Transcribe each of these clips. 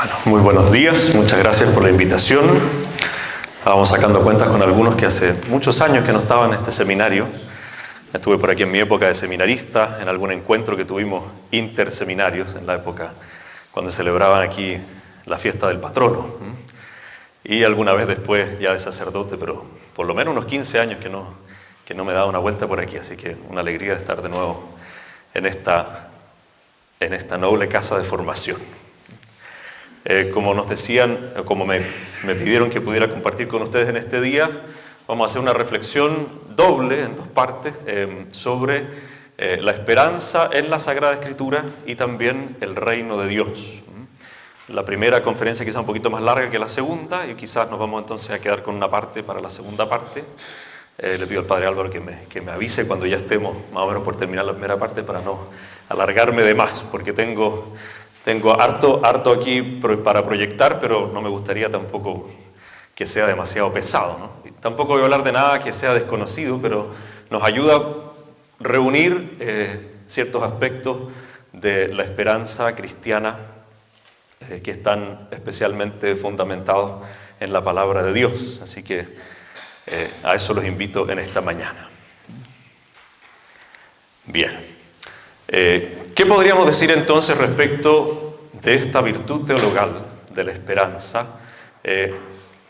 Bueno, muy buenos días, muchas gracias por la invitación. Estábamos sacando cuentas con algunos que hace muchos años que no estaban en este seminario. Estuve por aquí en mi época de seminarista, en algún encuentro que tuvimos interseminarios, en la época cuando celebraban aquí la fiesta del patrono. Y alguna vez después ya de sacerdote, pero por lo menos unos 15 años que no me daba una vuelta por aquí, así que una alegría de estar de nuevo en esta noble casa de formación. Como nos decían, como me pidieron que pudiera compartir con ustedes en este día, vamos a hacer una reflexión doble en dos partes sobre la esperanza en la Sagrada Escritura y también el reino de Dios. La primera conferencia quizá un poquito más larga que la segunda y quizás nos vamos entonces a quedar con una parte para la segunda parte. Le pido al Padre Álvaro que me avise cuando ya estemos más o menos por terminar la primera parte para no alargarme de más, porque tengo harto aquí para proyectar, pero no me gustaría tampoco que sea demasiado pesado, ¿no? Tampoco voy a hablar de nada que sea desconocido, pero nos ayuda a reunir ciertos aspectos de la esperanza cristiana que están especialmente fundamentados en la palabra de Dios. Así que a eso los invito en esta mañana. Bien. ¿Qué podríamos decir entonces respecto de esta virtud teologal de la esperanza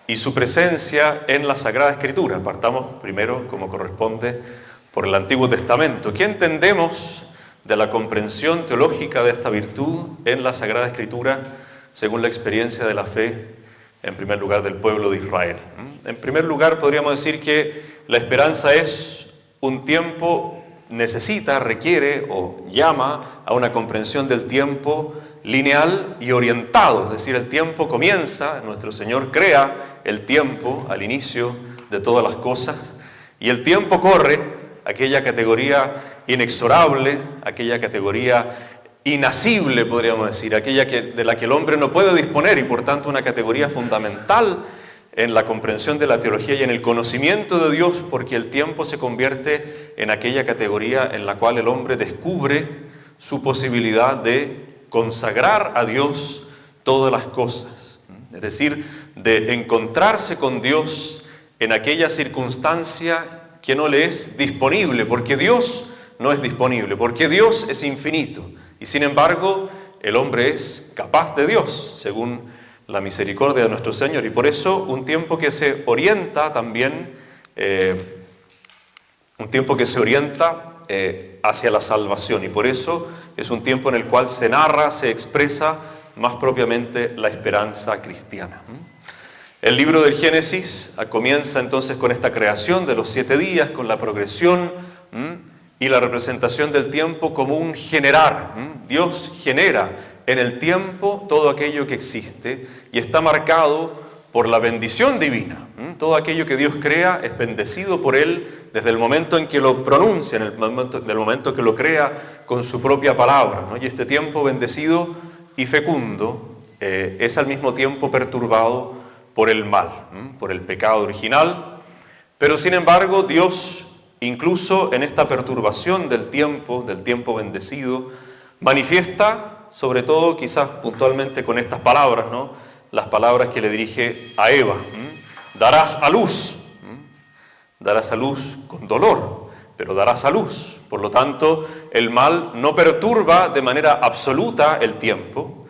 y su presencia en la Sagrada Escritura? Partamos primero, como corresponde, por el Antiguo Testamento. ¿Qué entendemos de la comprensión teológica de esta virtud en la Sagrada Escritura según la experiencia de la fe, en primer lugar, del pueblo de Israel? En primer lugar, podríamos decir que la esperanza es un tiempo requiere o llama a una comprensión del tiempo lineal y orientado, es decir, el tiempo comienza, nuestro Señor crea el tiempo al inicio de todas las cosas, y el tiempo corre, aquella categoría inexorable, aquella categoría inacible, podríamos decir, aquella de la que el hombre no puede disponer y por tanto una categoría fundamental en la comprensión de la teología y en el conocimiento de Dios, porque el tiempo se convierte en aquella categoría en la cual el hombre descubre su posibilidad de consagrar a Dios todas las cosas, es decir, de encontrarse con Dios en aquella circunstancia que no le es disponible, porque Dios no es disponible, porque Dios es infinito, y sin embargo el hombre es capaz de Dios, según la misericordia de nuestro Señor, y por eso un tiempo que se orienta también, hacia la salvación, y por eso es un tiempo en el cual se narra, se expresa más propiamente la esperanza cristiana. El libro del Génesis comienza entonces con esta creación de los 7 días, con la progresión y la representación del tiempo como un generar. Dios genera en el tiempo todo aquello que existe y está marcado por la bendición divina. Todo aquello que Dios crea es bendecido por Él desde el momento en que lo pronuncia, del momento que lo crea con su propia palabra, ¿no? Y este tiempo bendecido y fecundo es al mismo tiempo perturbado por el mal, por el pecado original, pero sin embargo Dios, incluso en esta perturbación del tiempo bendecido, manifiesta sobre todo quizás puntualmente con estas palabras, ¿no? Las palabras que le dirige a Eva. Darás a luz con dolor, pero darás a luz. Por lo tanto, el mal no perturba de manera absoluta el tiempo,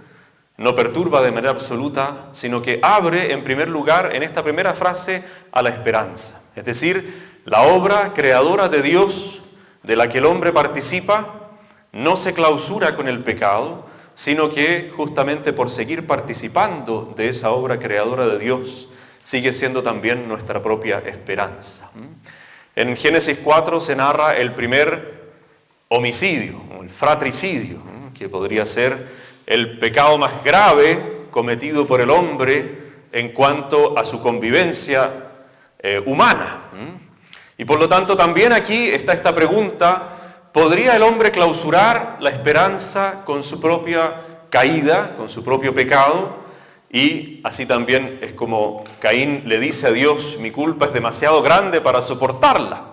no perturba de manera absoluta, sino que abre en primer lugar, en esta primera frase, a la esperanza. Es decir, la obra creadora de Dios, de la que el hombre participa, no se clausura con el pecado, sino que justamente por seguir participando de esa obra creadora de Dios, sigue siendo también nuestra propia esperanza. En Génesis 4 se narra el primer homicidio, el fratricidio, que podría ser el pecado más grave cometido por el hombre en cuanto a su convivencia humana. Y por lo tanto también aquí está esta pregunta: ¿podría el hombre clausurar la esperanza con su propia caída, con su propio pecado? Y así también es como Caín le dice a Dios: mi culpa es demasiado grande para soportarla.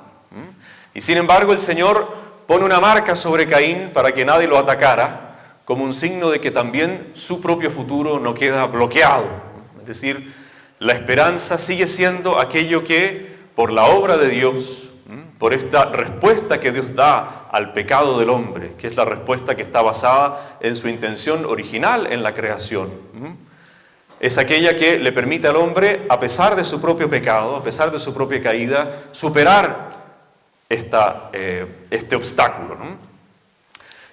Y sin embargo el Señor pone una marca sobre Caín para que nadie lo atacara, como un signo de que también su propio futuro no queda bloqueado. Es decir, la esperanza sigue siendo aquello que, por la obra de Dios, por esta respuesta que Dios da al pecado del hombre, que es la respuesta que está basada en su intención original en la creación, es aquella que le permite al hombre, a pesar de su propio pecado, a pesar de su propia caída, superar este obstáculo, ¿no?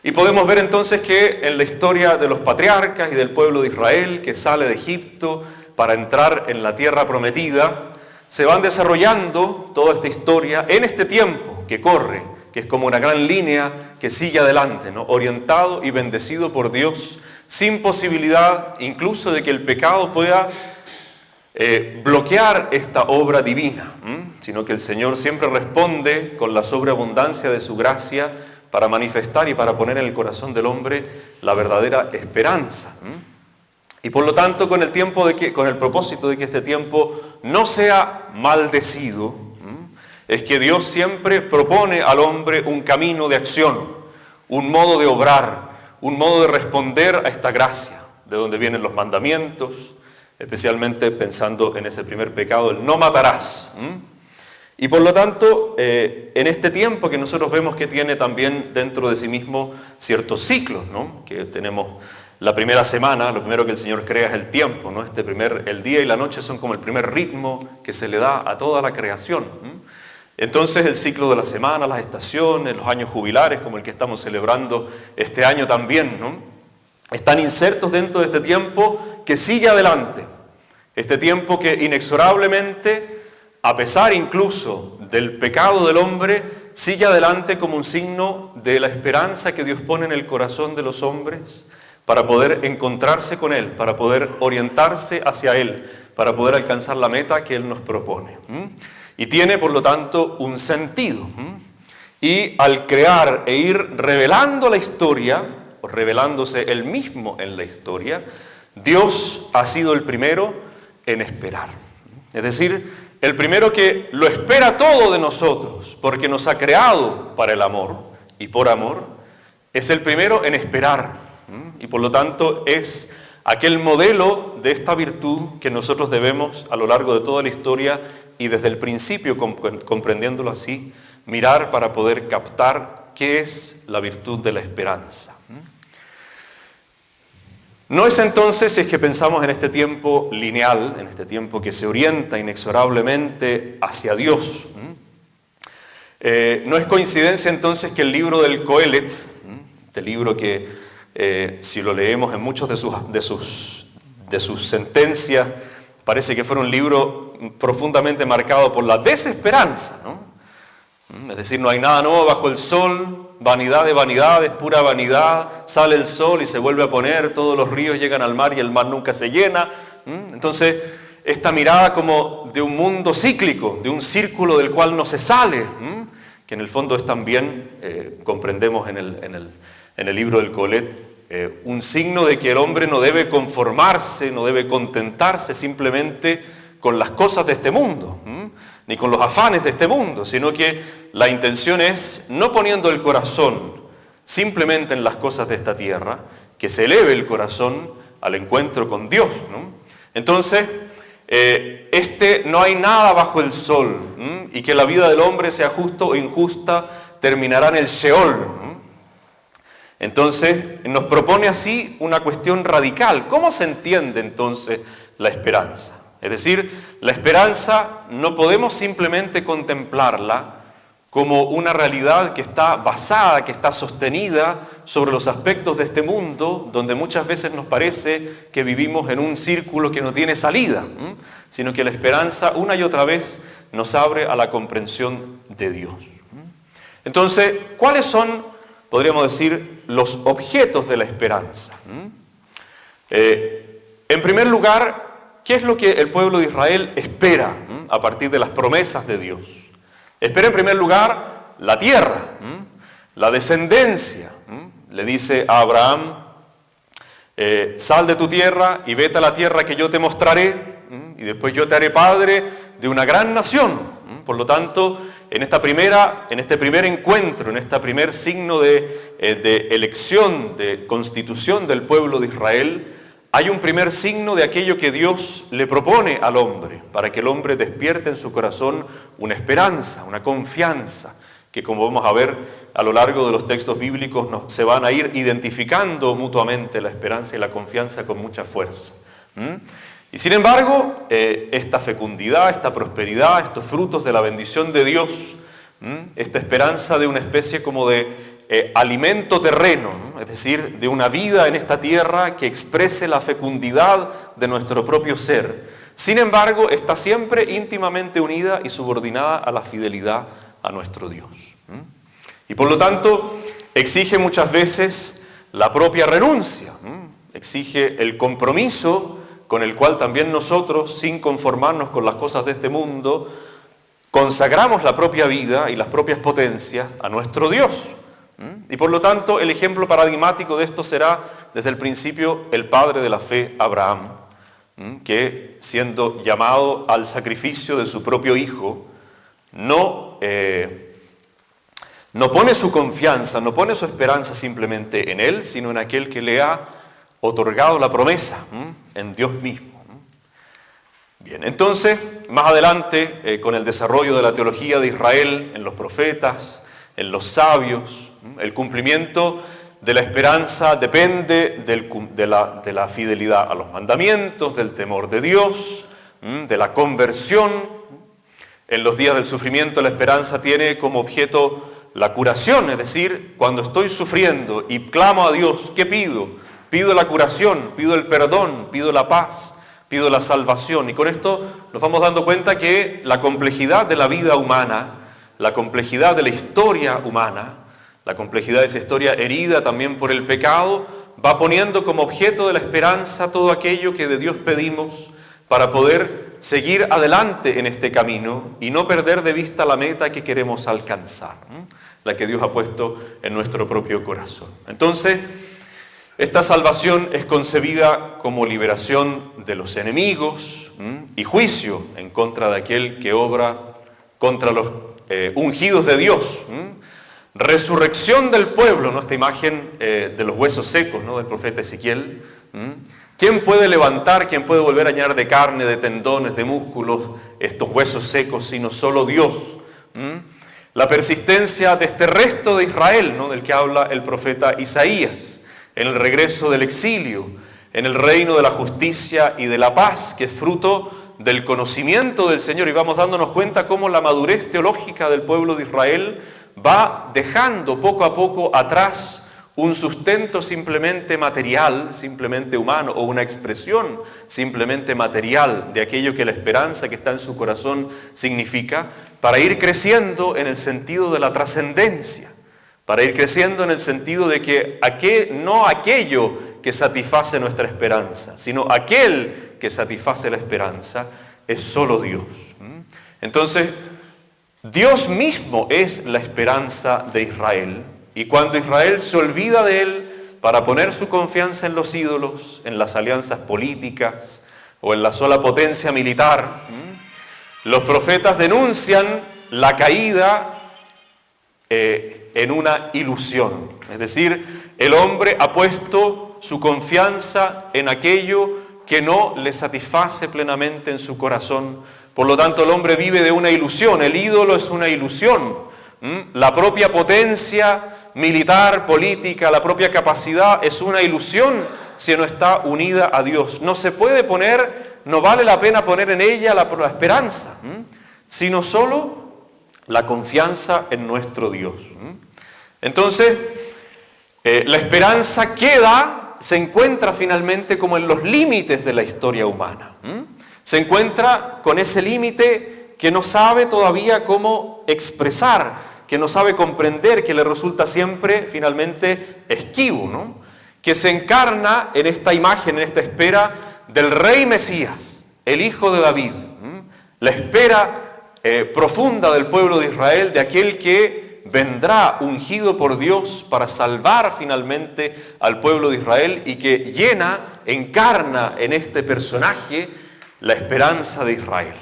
Y podemos ver entonces que en la historia de los patriarcas y del pueblo de Israel que sale de Egipto para entrar en la tierra prometida, se van desarrollando toda esta historia en este tiempo que corre, que es como una gran línea que sigue adelante, ¿no? Orientado y bendecido por Dios, sin posibilidad incluso de que el pecado pueda bloquear esta obra divina, sino que el Señor siempre responde con la sobreabundancia de su gracia para manifestar y para poner en el corazón del hombre la verdadera esperanza. Y por lo tanto, con el propósito de que este tiempo no sea maldecido, es que Dios siempre propone al hombre un camino de acción, un modo de obrar, un modo de responder a esta gracia, de donde vienen los mandamientos, especialmente pensando en ese primer pecado, el no matarás. Y por lo tanto, en este tiempo que nosotros vemos que tiene también dentro de sí mismo ciertos ciclos, ¿no? Que tenemos la primera semana, lo primero que el Señor crea es el tiempo, ¿no? El día y la noche son como el primer ritmo que se le da a toda la creación. Entonces el ciclo de la semana, las estaciones, los años jubilares, como el que estamos celebrando este año también, ¿no? Están insertos dentro de este tiempo que sigue adelante. Este tiempo que inexorablemente, a pesar incluso del pecado del hombre, sigue adelante como un signo de la esperanza que Dios pone en el corazón de los hombres para poder encontrarse con Él, para poder orientarse hacia Él, para poder alcanzar la meta que Él nos propone. Y tiene, por lo tanto, un sentido. Y al crear e ir revelando la historia, o revelándose Él mismo en la historia, Dios ha sido el primero en esperar. Es decir, el primero que lo espera todo de nosotros, porque nos ha creado para el amor y por amor, es el primero en esperar. Y por lo tanto es aquel modelo de esta virtud que nosotros debemos a lo largo de toda la historia y desde el principio, comprendiéndolo así, mirar para poder captar qué es la virtud de la esperanza. No es entonces, si es que pensamos en este tiempo lineal, en este tiempo que se orienta inexorablemente hacia Dios, no es coincidencia entonces que el libro del Coelet, este libro que si lo leemos en muchos de sus sentencias, parece que fuera un libro profundamente marcado por la desesperanza, ¿no? Es decir, no hay nada nuevo bajo el sol, vanidad de vanidades, pura vanidad, sale el sol y se vuelve a poner, todos los ríos llegan al mar y el mar nunca se llena. Entonces, esta mirada como de un mundo cíclico, de un círculo del cual no se sale, que en el fondo es también, comprendemos en el libro del Coelet, un signo de que el hombre no debe conformarse, no debe contentarse simplemente con las cosas de este mundo, ni con los afanes de este mundo, sino que la intención es, no poniendo el corazón simplemente en las cosas de esta tierra, que se eleve el corazón al encuentro con Dios, ¿no? Entonces, no hay nada bajo el sol, y que la vida del hombre, sea justa o injusta, terminará en el Sheol. Entonces, nos propone así una cuestión radical. ¿Cómo se entiende entonces la esperanza? Es decir, la esperanza no podemos simplemente contemplarla como una realidad que está basada, que está sostenida sobre los aspectos de este mundo, donde muchas veces nos parece que vivimos en un círculo que no tiene salida, sino que la esperanza una y otra vez nos abre a la comprensión de Dios. Entonces, ¿cuáles son, podríamos decir, los objetos de la esperanza? En primer lugar, ¿qué es lo que el pueblo de Israel espera a partir de las promesas de Dios? Espera en primer lugar la tierra, la descendencia. Le dice a Abraham, sal de tu tierra y vete a la tierra que yo te mostraré, y después yo te haré padre de una gran nación. Por lo tanto, en este primer encuentro, en este primer signo de elección, de constitución del pueblo de Israel, hay un primer signo de aquello que Dios le propone al hombre, para que el hombre despierte en su corazón una esperanza, una confianza, que como vamos a ver a lo largo de los textos bíblicos se van a ir identificando mutuamente la esperanza y la confianza con mucha fuerza. Y sin embargo, esta fecundidad, esta prosperidad, estos frutos de la bendición de Dios, esta esperanza de una especie como de alimento terreno, ¿no? Es decir, de una vida en esta tierra que exprese la fecundidad de nuestro propio ser. Sin embargo, está siempre íntimamente unida y subordinada a la fidelidad a nuestro Dios. Y por lo tanto, exige muchas veces la propia renuncia, exige el compromiso con el cual también nosotros, sin conformarnos con las cosas de este mundo, consagramos la propia vida y las propias potencias a nuestro Dios. Y por lo tanto, el ejemplo paradigmático de esto será, desde el principio, el padre de la fe, Abraham, que, siendo llamado al sacrificio de su propio hijo, no pone su confianza, no pone su esperanza simplemente en él, sino en aquel que le ha otorgado la promesa, en Dios mismo. Bien, entonces, más adelante, con el desarrollo de la teología de Israel, en los profetas, en los sabios, el cumplimiento de la esperanza depende de la fidelidad a los mandamientos, del temor de Dios, de la conversión. En los días del sufrimiento la esperanza tiene como objeto la curación, es decir, cuando estoy sufriendo y clamo a Dios, ¿qué pido? Pido la curación, pido el perdón, pido la paz, pido la salvación. Y con esto nos vamos dando cuenta que la complejidad de la vida humana, la complejidad de la historia humana, la complejidad de esa historia herida también por el pecado, va poniendo como objeto de la esperanza todo aquello que de Dios pedimos para poder seguir adelante en este camino y no perder de vista la meta que queremos alcanzar, la que Dios ha puesto en nuestro propio corazón. Entonces, esta salvación es concebida como liberación de los enemigos y juicio en contra de aquel que obra contra los ungidos de Dios. Resurrección del pueblo, ¿no? Esta imagen de los huesos secos, ¿no? Del profeta Ezequiel. ¿Quién puede levantar, quién puede volver a llenar de carne, de tendones, de músculos estos huesos secos, sino solo Dios? La persistencia de este resto de Israel, ¿no? Del que habla el profeta Isaías, en el regreso del exilio, en el reino de la justicia y de la paz, que es fruto del conocimiento del Señor. Y vamos dándonos cuenta cómo la madurez teológica del pueblo de Israel va dejando poco a poco atrás un sustento simplemente material, simplemente humano, o una expresión simplemente material de aquello que la esperanza que está en su corazón significa, para ir creciendo en el sentido de la trascendencia, para ir creciendo en el sentido de que no aquello que satisface nuestra esperanza, sino aquel que satisface la esperanza es solo Dios. Entonces, Dios mismo es la esperanza de Israel, y cuando Israel se olvida de Él para poner su confianza en los ídolos, en las alianzas políticas o en la sola potencia militar, los profetas denuncian la caída en una ilusión. Es decir, el hombre ha puesto su confianza en aquello que no le satisface plenamente en su corazón. Por lo tanto, el hombre vive de una ilusión, el ídolo es una ilusión. La propia potencia militar, política, la propia capacidad es una ilusión si no está unida a Dios. No se puede poner, no vale la pena poner en ella la esperanza, sino solo la confianza en nuestro Dios. Entonces, la esperanza se encuentra finalmente como en los límites de la historia humana. Se encuentra con ese límite que no sabe todavía cómo expresar, que no sabe comprender, que le resulta siempre finalmente esquivo, ¿no? Que se encarna en esta imagen, en esta espera del Rey Mesías, el Hijo de David. La espera profunda del pueblo de Israel, de aquel que vendrá ungido por Dios para salvar finalmente al pueblo de Israel y que encarna en este personaje la esperanza de Israel.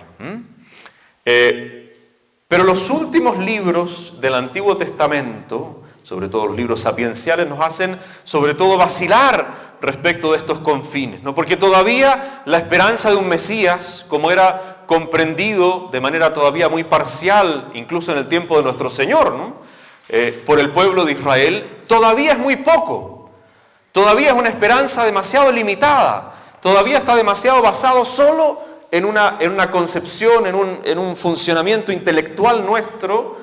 Pero los últimos libros del Antiguo Testamento, sobre todo los libros sapienciales, nos hacen sobre todo vacilar respecto de estos confines, ¿no? Porque todavía la esperanza de un Mesías, como era comprendido de manera todavía muy parcial, incluso en el tiempo de nuestro Señor, ¿no? Por el pueblo de Israel, todavía es muy poco. Todavía es una esperanza demasiado limitada. Todavía está demasiado basado solo en una concepción, en un funcionamiento intelectual nuestro,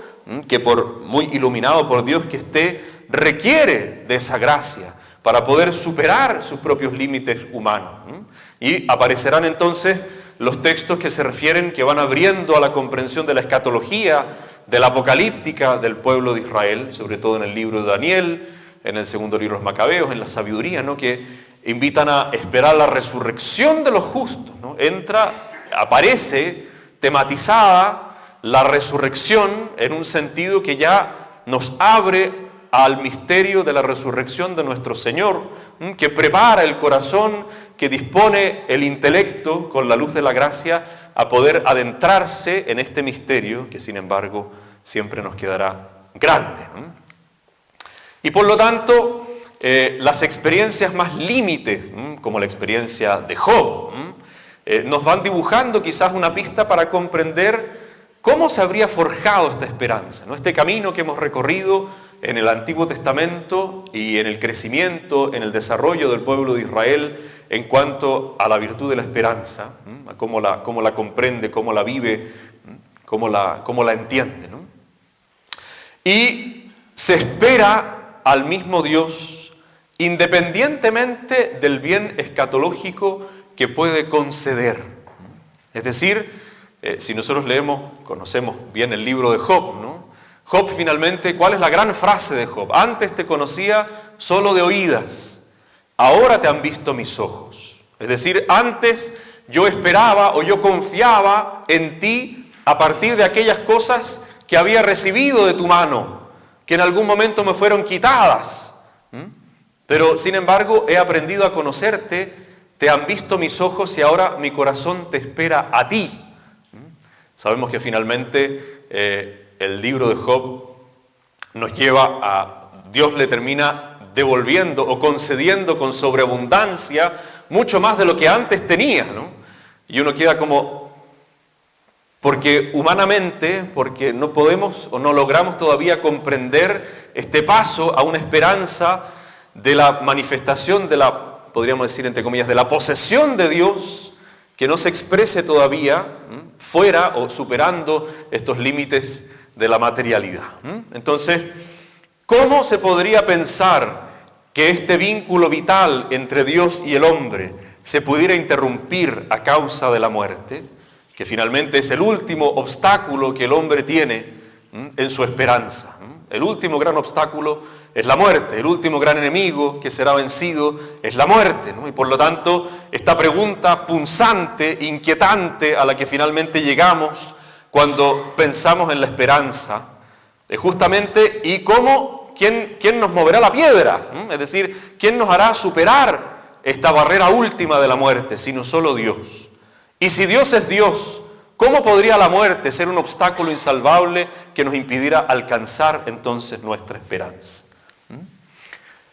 que por muy iluminado por Dios que esté, requiere de esa gracia para poder superar sus propios límites humanos. Y aparecerán entonces los textos que se refieren, que van abriendo a la comprensión de la escatología, de la apocalíptica del pueblo de Israel, sobre todo en el libro de Daniel, en el segundo libro de los Macabeos, en la sabiduría, ¿no? Que invitan a esperar la resurrección de los justos, ¿no? Aparece tematizada la resurrección en un sentido que ya nos abre al misterio de la resurrección de nuestro Señor, que prepara el corazón, que dispone el intelecto con la luz de la gracia a poder adentrarse en este misterio que sin embargo siempre nos quedará grande, ¿no? Y por lo tanto, las experiencias más límites, como la experiencia de Job, nos van dibujando quizás una pista para comprender cómo se habría forjado esta esperanza, ¿no? Este camino que hemos recorrido en el Antiguo Testamento y en el crecimiento, en el desarrollo del pueblo de Israel en cuanto a la virtud de la esperanza, a cómo la comprende, cómo la vive, cómo la entiende, ¿no? Y se espera al mismo Dios, independientemente del bien escatológico que puede conceder. Es decir, si nosotros conocemos bien el libro de Job, ¿no? Job finalmente, ¿cuál es la gran frase de Job? Antes te conocía solo de oídas, ahora te han visto mis ojos. Es decir, antes yo esperaba o yo confiaba en ti a partir de aquellas cosas que había recibido de tu mano, que en algún momento me fueron quitadas. Pero sin embargo he aprendido a conocerte, te han visto mis ojos y ahora mi corazón te espera a ti. Sabemos que finalmente el libro de Job nos lleva a Dios le termina devolviendo o concediendo con sobreabundancia mucho más de lo que antes tenía, ¿no? Y uno queda como, porque humanamente, porque no podemos o no logramos todavía comprender este paso a una esperanza de la manifestación de la, podríamos decir entre comillas, de la posesión de Dios, que no se exprese todavía fuera o superando estos límites de la materialidad. Entonces, ¿cómo se podría pensar que este vínculo vital entre Dios y el hombre se pudiera interrumpir a causa de la muerte, que finalmente es el último obstáculo que el hombre tiene en su esperanza? El último gran obstáculo es la muerte, el último gran enemigo que será vencido es la muerte, ¿no? Y por lo tanto, esta pregunta punzante, inquietante, a la que finalmente llegamos cuando pensamos en la esperanza, es justamente, ¿y cómo? ¿Quién nos moverá la piedra? Es decir, ¿quién nos hará superar esta barrera última de la muerte, sino solo Dios? Y si Dios es Dios, ¿cómo podría la muerte ser un obstáculo insalvable que nos impidiera alcanzar entonces nuestra esperanza?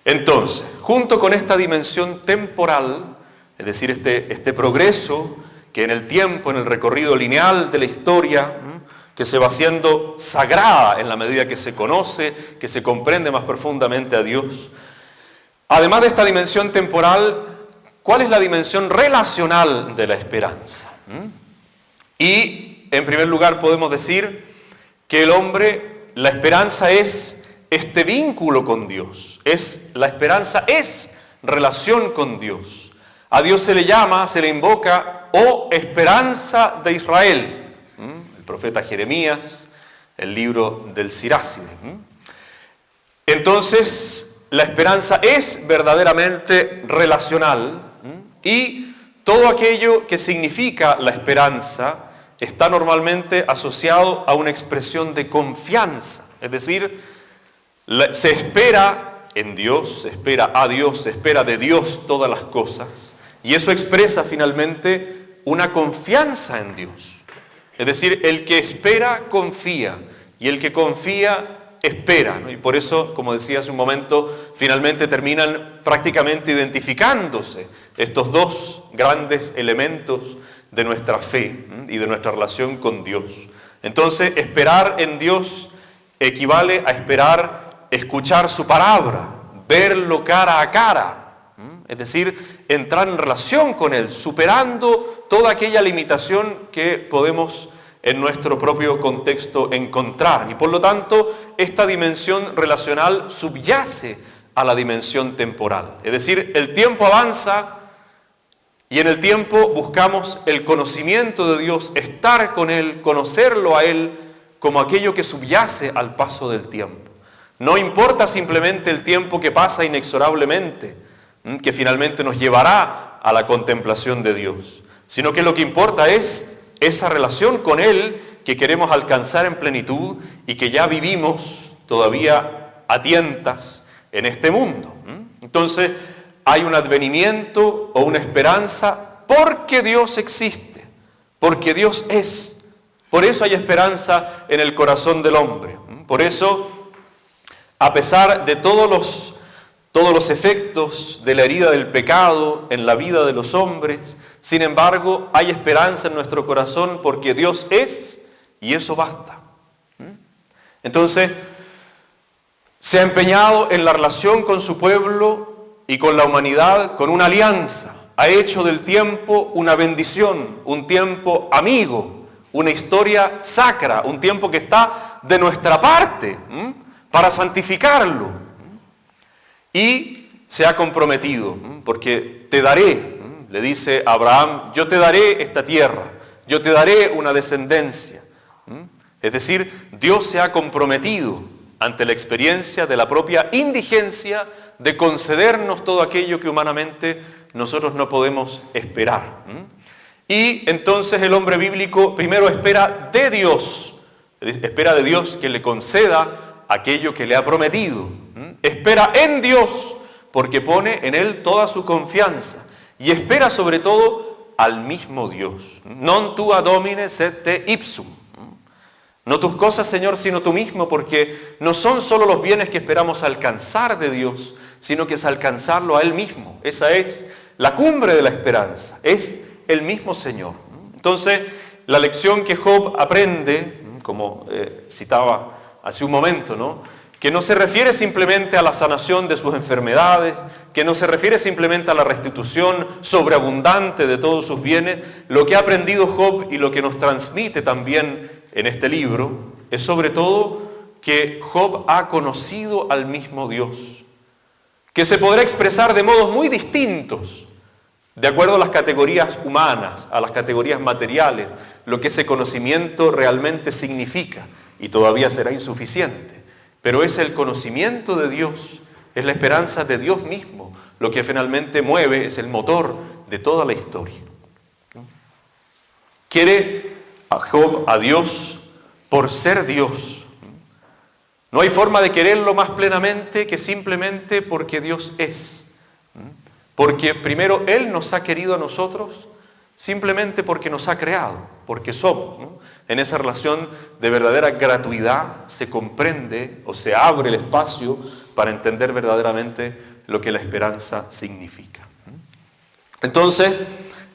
Entonces, junto con esta dimensión temporal, es decir, este progreso que en el tiempo, en el recorrido lineal de la historia, que se va haciendo sagrada en la medida que se conoce, que se comprende más profundamente a Dios. Además de esta dimensión temporal, ¿cuál es la dimensión relacional de la esperanza? Y, en primer lugar, podemos decir que el hombre, la esperanza es este vínculo con Dios. La esperanza es relación con Dios. A Dios se le llama, se le invoca, oh esperanza de Israel. Profeta Jeremías, el libro del Siráside. Entonces, la esperanza es verdaderamente relacional y todo aquello que significa la esperanza está normalmente asociado a una expresión de confianza. Es decir, se espera en Dios, se espera a Dios, se espera de Dios todas las cosas y eso expresa finalmente una confianza en Dios. Es decir, el que espera, confía, y el que confía, espera, ¿no? Y por eso, como decía hace un momento, finalmente terminan prácticamente identificándose estos dos grandes elementos de nuestra fe y de nuestra relación con Dios. Entonces, esperar en Dios equivale a esperar, escuchar su palabra, verlo cara a cara, es decir, entrar en relación con Él, superando toda aquella limitación que podemos en nuestro propio contexto encontrar. Y por lo tanto, esta dimensión relacional subyace a la dimensión temporal. Es decir, el tiempo avanza y en el tiempo buscamos el conocimiento de Dios, estar con Él, conocerlo a Él como aquello que subyace al paso del tiempo. No importa simplemente el tiempo que pasa inexorablemente, que finalmente nos llevará a la contemplación de Dios, sino que lo que importa es esa relación con Él que queremos alcanzar en plenitud y que ya vivimos todavía a tientas en este mundo. Entonces, hay un advenimiento o una esperanza porque Dios existe, porque Dios es. Por eso hay esperanza en el corazón del hombre. Por eso, a pesar de todos los efectos de la herida del pecado en la vida de los hombres, sin embargo, hay esperanza en nuestro corazón porque Dios es y eso basta. Entonces, se ha empeñado en la relación con su pueblo y con la humanidad, con una alianza. Ha hecho del tiempo una bendición, un tiempo amigo, una historia sacra, un tiempo que está de nuestra parte, para santificarlo. Y se ha comprometido, porque te daré, le dice a Abraham, yo te daré esta tierra, yo te daré una descendencia. Es decir, Dios se ha comprometido ante la experiencia de la propia indigencia de concedernos todo aquello que humanamente nosotros no podemos esperar. Y entonces el hombre bíblico primero espera de Dios que le conceda aquello que le ha prometido. Espera en Dios porque pone en Él toda su confianza y espera sobre todo al mismo Dios. Non tua domine sed te ipsum. No tus cosas, Señor, sino tú mismo, porque no son solo los bienes que esperamos alcanzar de Dios, sino que es alcanzarlo a Él mismo. Esa es la cumbre de la esperanza, es el mismo Señor. Entonces, la lección que Job aprende, como citaba hace un momento, ¿no?, que no se refiere simplemente a la sanación de sus enfermedades, que no se refiere simplemente a la restitución sobreabundante de todos sus bienes. Lo que ha aprendido Job y lo que nos transmite también en este libro es sobre todo que Job ha conocido al mismo Dios, que se podrá expresar de modos muy distintos, de acuerdo a las categorías humanas, a las categorías materiales, lo que ese conocimiento realmente significa, y todavía será insuficiente. Pero es el conocimiento de Dios, es la esperanza de Dios mismo, lo que finalmente mueve, es el motor de toda la historia. Quiere a Job a Dios por ser Dios. No hay forma de quererlo más plenamente que simplemente porque Dios es. Porque primero Él nos ha querido a nosotros simplemente porque nos ha creado, porque somos, ¿no? En esa relación de verdadera gratuidad se comprende o se abre el espacio para entender verdaderamente lo que la esperanza significa. Entonces,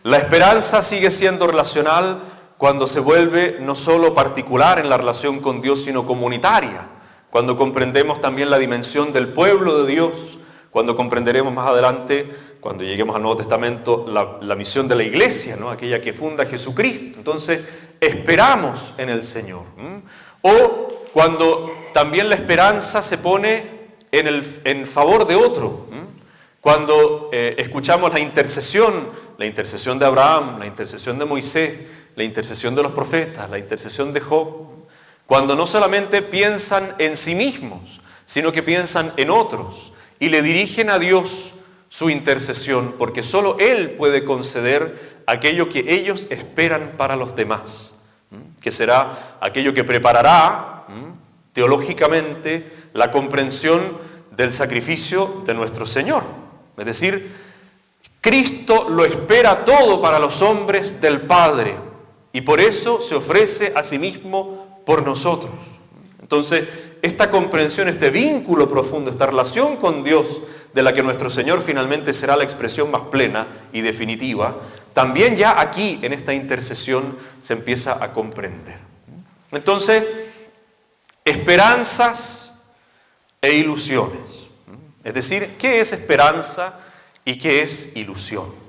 la esperanza sigue siendo relacional cuando se vuelve no solo particular en la relación con Dios, sino comunitaria. Cuando comprendemos también la dimensión del pueblo de Dios, cuando comprenderemos más adelante, cuando lleguemos al Nuevo Testamento, la misión de la iglesia, ¿no?, aquella que funda Jesucristo. Entonces, esperamos en el Señor. O cuando también la esperanza se pone en favor de otro. Cuando escuchamos la intercesión de Abraham, la intercesión de Moisés, la intercesión de los profetas, la intercesión de Job. Cuando no solamente piensan en sí mismos, sino que piensan en otros y le dirigen a Dios su intercesión, porque solo Él puede conceder aquello que ellos esperan para los demás, que será aquello que preparará teológicamente la comprensión del sacrificio de nuestro Señor. Es decir, Cristo lo espera todo para los hombres del Padre, y por eso se ofrece a sí mismo por nosotros. Entonces, esta comprensión, este vínculo profundo, esta relación con Dios, de la que nuestro Señor finalmente será la expresión más plena y definitiva, también ya aquí, en esta intercesión, se empieza a comprender. Entonces, esperanzas e ilusiones. Es decir, ¿qué es esperanza y qué es ilusión?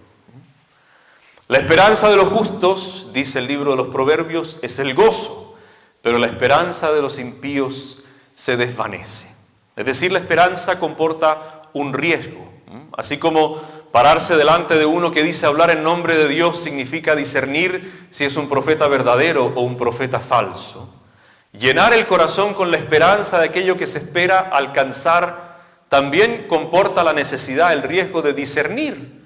La esperanza de los justos, dice el libro de los Proverbios, es el gozo, pero la esperanza de los impíos se desvanece. Es decir, la esperanza comporta un riesgo. Así como pararse delante de uno que dice hablar en nombre de Dios significa discernir si es un profeta verdadero o un profeta falso. Llenar el corazón con la esperanza de aquello que se espera alcanzar también comporta la necesidad, el riesgo de discernir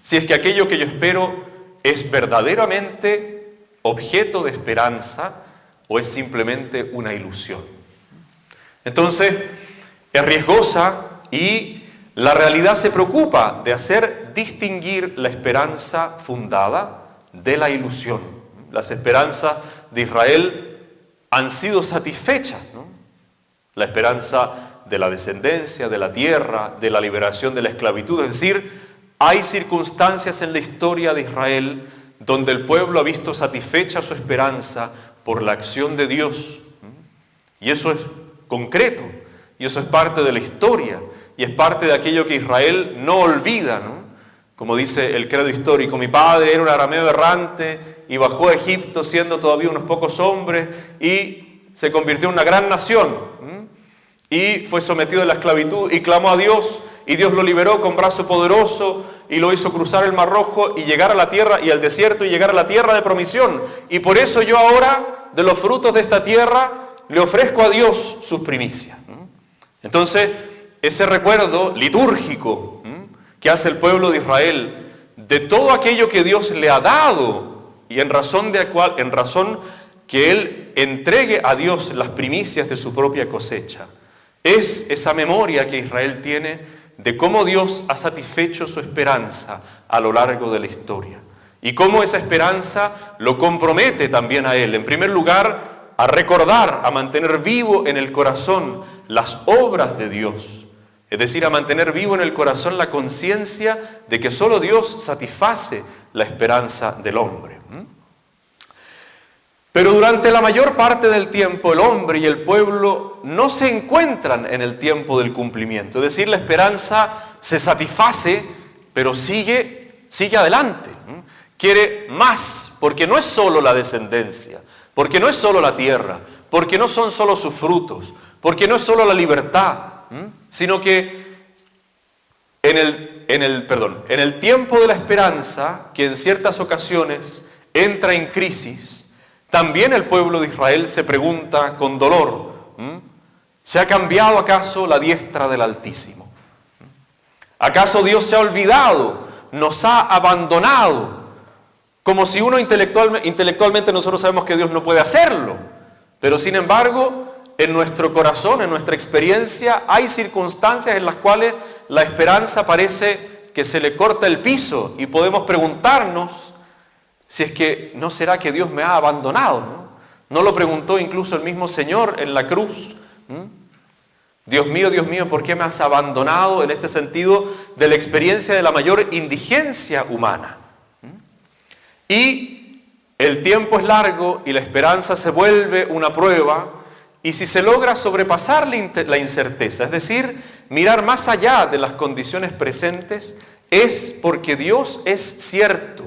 si es que aquello que yo espero es verdaderamente objeto de esperanza o es simplemente una ilusión. Entonces, es riesgosa y la realidad se preocupa de hacer distinguir la esperanza fundada de la ilusión. Las esperanzas de Israel han sido satisfechas, ¿no? La esperanza de la descendencia, de la tierra, de la liberación de la esclavitud. Es decir, hay circunstancias en la historia de Israel donde el pueblo ha visto satisfecha su esperanza por la acción de Dios. Y eso es concreto, y eso es parte de la historia, y es parte de aquello que Israel no olvida, ¿no? Como dice el credo histórico, mi padre era un arameo errante y bajó a Egipto siendo todavía unos pocos hombres y se convirtió en una gran nación, y fue sometido a la esclavitud y clamó a Dios y Dios lo liberó con brazo poderoso y lo hizo cruzar el Mar Rojo y llegar a la tierra y al desierto y llegar a la tierra de promisión. Y por eso yo ahora, de los frutos de esta tierra, le ofrezco a Dios sus primicias. Entonces, ese recuerdo litúrgico que hace el pueblo de Israel de todo aquello que Dios le ha dado y en razón que Él entregue a Dios las primicias de su propia cosecha, es esa memoria que Israel tiene de cómo Dios ha satisfecho su esperanza a lo largo de la historia y cómo esa esperanza lo compromete también a Él. En primer lugar, a recordar, a mantener vivo en el corazón las obras de Dios. Es decir, a mantener vivo en el corazón la conciencia de que solo Dios satisface la esperanza del hombre. Pero durante la mayor parte del tiempo el hombre y el pueblo no se encuentran en el tiempo del cumplimiento. Es decir, la esperanza se satisface, pero sigue adelante. Quiere más, porque no es solo la descendencia, porque no es solo la tierra, porque no son solo sus frutos, porque no es solo la libertad, sino que en el tiempo de la esperanza, que en ciertas ocasiones entra en crisis, también el pueblo de Israel se pregunta con dolor, ¿se ha cambiado acaso la diestra del Altísimo? ¿Acaso Dios se ha olvidado? ¿Nos ha abandonado? Como si uno intelectualmente nosotros sabemos que Dios no puede hacerlo, pero sin embargo, en nuestro corazón, en nuestra experiencia, hay circunstancias en las cuales la esperanza parece que se le corta el piso y podemos preguntarnos si es que no será que Dios me ha abandonado, ¿no? ¿No lo preguntó incluso el mismo Señor en la cruz? Dios mío, ¿por qué me has abandonado? En este sentido de la experiencia de la mayor indigencia humana. Y el tiempo es largo y la esperanza se vuelve una prueba, y si se logra sobrepasar la incerteza, es decir, mirar más allá de las condiciones presentes, es porque Dios es cierto,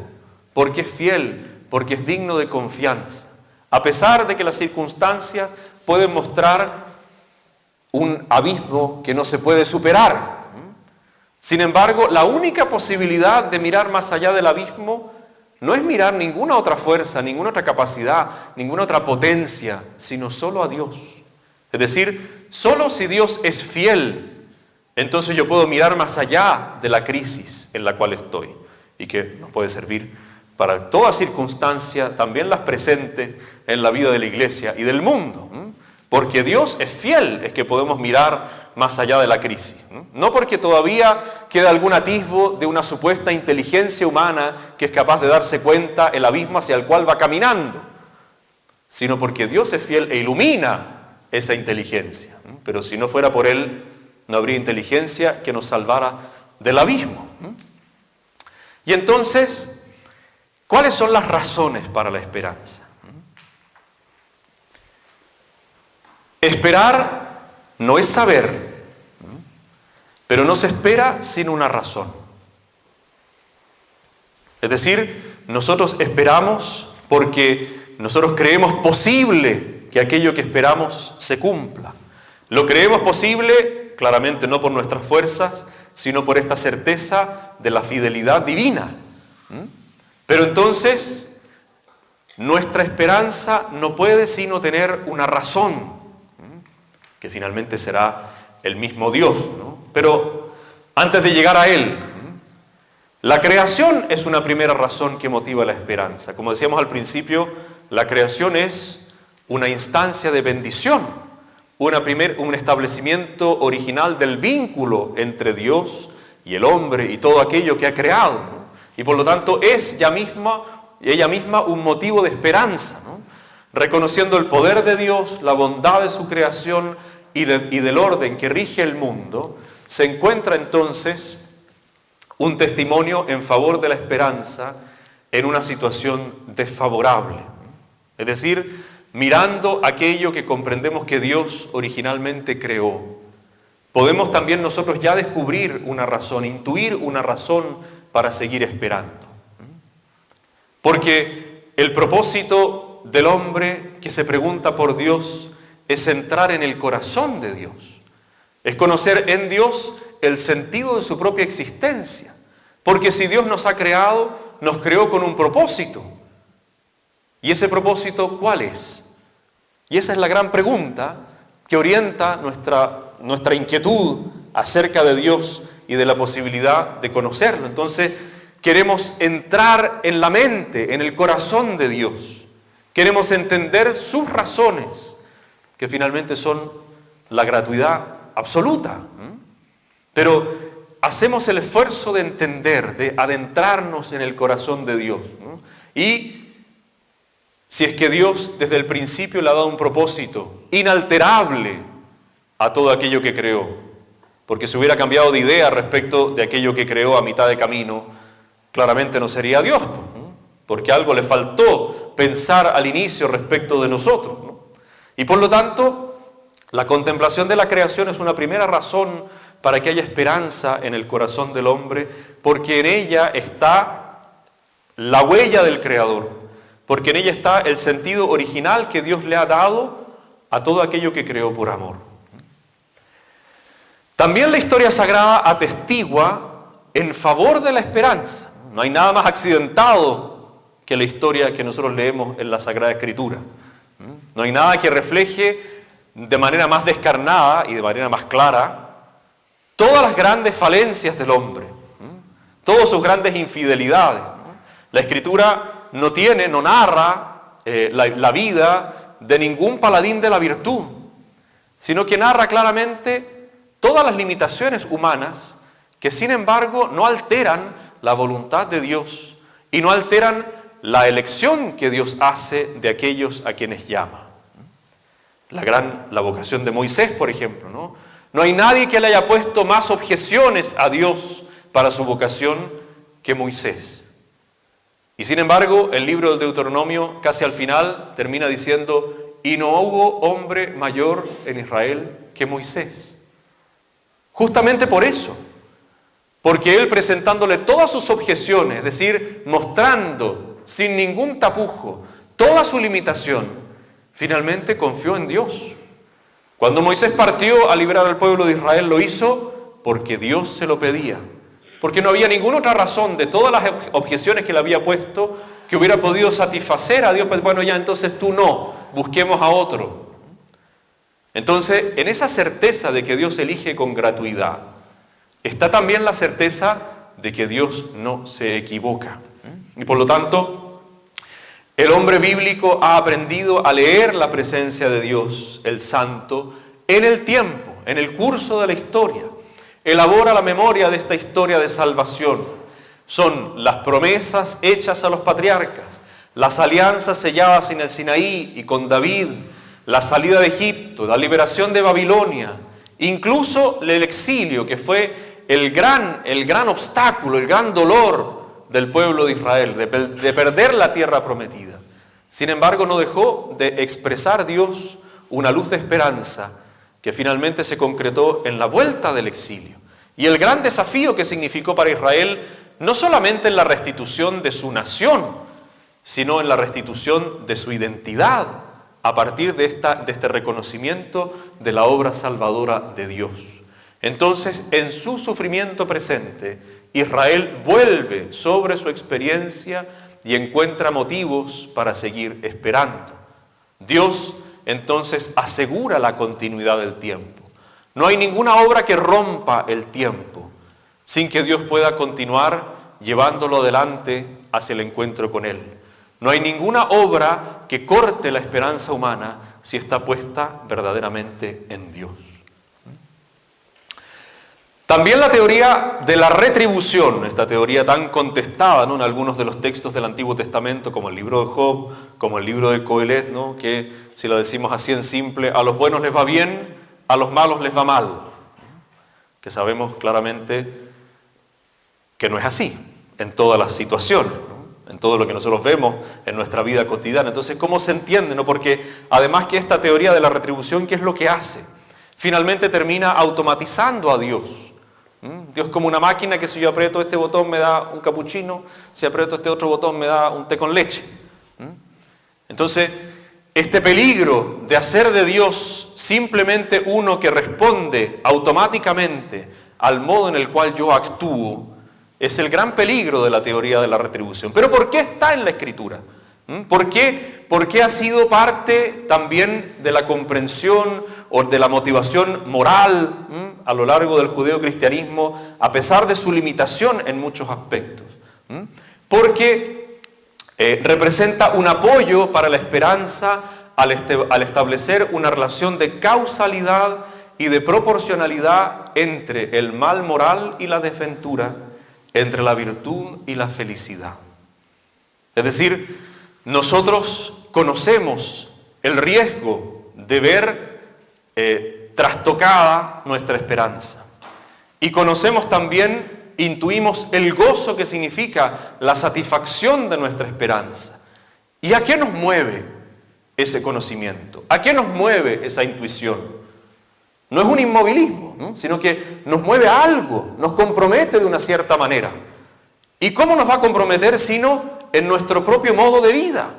porque es fiel, porque es digno de confianza, a pesar de que las circunstancias pueden mostrar un abismo que no se puede superar. Sin embargo, la única posibilidad de mirar más allá del abismo no es mirar ninguna otra fuerza, ninguna otra capacidad, ninguna otra potencia, sino solo a Dios. Es decir, solo si Dios es fiel, entonces yo puedo mirar más allá de la crisis en la cual estoy y que nos puede servir para toda circunstancia, también las presentes en la vida de la iglesia y del mundo. Porque Dios es fiel, es que podemos mirar más allá de la crisis. No porque todavía queda algún atisbo de una supuesta inteligencia humana que es capaz de darse cuenta el abismo hacia el cual va caminando, sino porque Dios es fiel e ilumina esa inteligencia. Pero si no fuera por Él, no habría inteligencia que nos salvara del abismo. Y entonces, ¿cuáles son las razones para la esperanza? Esperar no es saber, pero no se espera sin una razón. Es decir, nosotros esperamos porque nosotros creemos posible que aquello que esperamos se cumpla. Lo creemos posible, claramente no por nuestras fuerzas, sino por esta certeza de la fidelidad divina. Pero entonces, nuestra esperanza no puede sino tener una razón, que finalmente será el mismo Dios, ¿no? Pero antes de llegar a Él, la creación es una primera razón que motiva la esperanza. Como decíamos al principio, la creación es una instancia de bendición, un establecimiento original del vínculo entre Dios y el hombre y todo aquello que ha creado, ¿no? Y por lo tanto es ella misma un motivo de esperanza, ¿no? Reconociendo el poder de Dios, la bondad de su creación y del orden que rige el mundo, se encuentra entonces un testimonio en favor de la esperanza en una situación desfavorable. Es decir, mirando aquello que comprendemos que Dios originalmente creó, podemos también nosotros ya descubrir una razón, intuir una razón para seguir esperando. Porque el propósito del hombre que se pregunta por Dios es entrar en el corazón de Dios, es conocer en Dios el sentido de su propia existencia, porque si Dios nos ha creado, nos creó con un propósito. ¿Y ese propósito cuál es? Y esa es la gran pregunta que orienta nuestra inquietud acerca de Dios y de la posibilidad de conocerlo. Entonces, queremos entrar en la mente, en el corazón de Dios. Queremos entender sus razones, que finalmente son la gratuidad absoluta. Pero hacemos el esfuerzo de entender, de adentrarnos en el corazón de Dios, ¿no? Y si es que Dios desde el principio le ha dado un propósito inalterable a todo aquello que creó, porque si hubiera cambiado de idea respecto de aquello que creó a mitad de camino, claramente no sería Dios, ¿no? Porque algo le faltó pensar al inicio respecto de nosotros, ¿no? Y por lo tanto, la contemplación de la creación es una primera razón para que haya esperanza en el corazón del hombre, porque en ella está la huella del Creador, porque en ella está el sentido original que Dios le ha dado a todo aquello que creó por amor. También la historia sagrada atestigua en favor de la esperanza. No hay nada más accidentado que la historia que nosotros leemos en la Sagrada Escritura. No hay nada que refleje de manera más descarnada y de manera más clara todas las grandes falencias del hombre, todas sus grandes infidelidades. La Escritura no narra la vida de ningún paladín de la virtud, sino que narra claramente todas las limitaciones humanas que sin embargo no alteran la voluntad de Dios y no alteran la elección que Dios hace de aquellos a quienes llama. La vocación de Moisés, por ejemplo, ¿no? No hay nadie que le haya puesto más objeciones a Dios para su vocación que Moisés. Y sin embargo, el libro del Deuteronomio casi al final termina diciendo: y no hubo hombre mayor en Israel que Moisés. Justamente por eso, porque él presentándole todas sus objeciones, es decir, mostrando sin ningún tapujo toda su limitación, finalmente confió en Dios. Cuando Moisés partió a liberar al pueblo de Israel, lo hizo porque Dios se lo pedía, porque no había ninguna otra razón de todas las objeciones que le había puesto que hubiera podido satisfacer a Dios. Pues bueno, ya entonces tú no, busquemos a otro. Entonces, en esa certeza de que Dios elige con gratuidad, está también la certeza de que Dios no se equivoca. Y por lo tanto, el hombre bíblico ha aprendido a leer la presencia de Dios, el Santo, en el tiempo, en el curso de la historia, elabora la memoria de esta historia de salvación. Son las promesas hechas a los patriarcas, las alianzas selladas en el Sinaí y con David, la salida de Egipto, la liberación de Babilonia, incluso el exilio, que fue el gran obstáculo, el gran dolor del pueblo de Israel, de perder la tierra prometida. Sin embargo, no dejó de expresar Dios una luz de esperanza que finalmente se concretó en la vuelta del exilio. Y el gran desafío que significó para Israel, no solamente en la restitución de su nación, sino en la restitución de su identidad, a partir de este reconocimiento de la obra salvadora de Dios. Entonces, en su sufrimiento presente, Israel vuelve sobre su experiencia y encuentra motivos para seguir esperando. Dios, entonces, asegura la continuidad del tiempo. No hay ninguna obra que rompa el tiempo, sin que Dios pueda continuar llevándolo adelante hacia el encuentro con Él. No hay ninguna obra que corte la esperanza humana si está puesta verdaderamente en Dios. También la teoría de la retribución, esta teoría tan contestada, ¿no?, en algunos de los textos del Antiguo Testamento, como el libro de Job, como el libro de Coelet, ¿no?, que si lo decimos así en simple, a los buenos les va bien, a los malos les va mal, que sabemos claramente que no es así en todas las situaciones, ¿no?, en todo lo que nosotros vemos en nuestra vida cotidiana. Entonces, ¿cómo se entiende, no? Porque además que esta teoría de la retribución, ¿qué es lo que hace? Finalmente termina automatizando a Dios. Dios como una máquina que si yo aprieto este botón me da un capuchino, si aprieto este otro botón me da un té con leche. Entonces, este peligro de hacer de Dios simplemente uno que responde automáticamente al modo en el cual yo actúo, es el gran peligro de la teoría de la retribución. ¿Pero por qué está en la Escritura? ¿Por qué? Porque ha sido parte también de la comprensión o de la motivación moral a lo largo del judeocristianismo, a pesar de su limitación en muchos aspectos. Porque representa un apoyo para la esperanza al establecer una relación de causalidad y de proporcionalidad entre el mal moral y la desventura, entre la virtud y la felicidad. Es decir, nosotros conocemos el riesgo de ver trastocada nuestra esperanza. Y conocemos también, intuimos el gozo que significa la satisfacción de nuestra esperanza. ¿Y a qué nos mueve ese conocimiento? ¿A qué nos mueve esa intuición? No es un inmovilismo, ¿no?, sino que nos mueve a algo, nos compromete de una cierta manera. ¿Y cómo nos va a comprometer sino en nuestro propio modo de vida?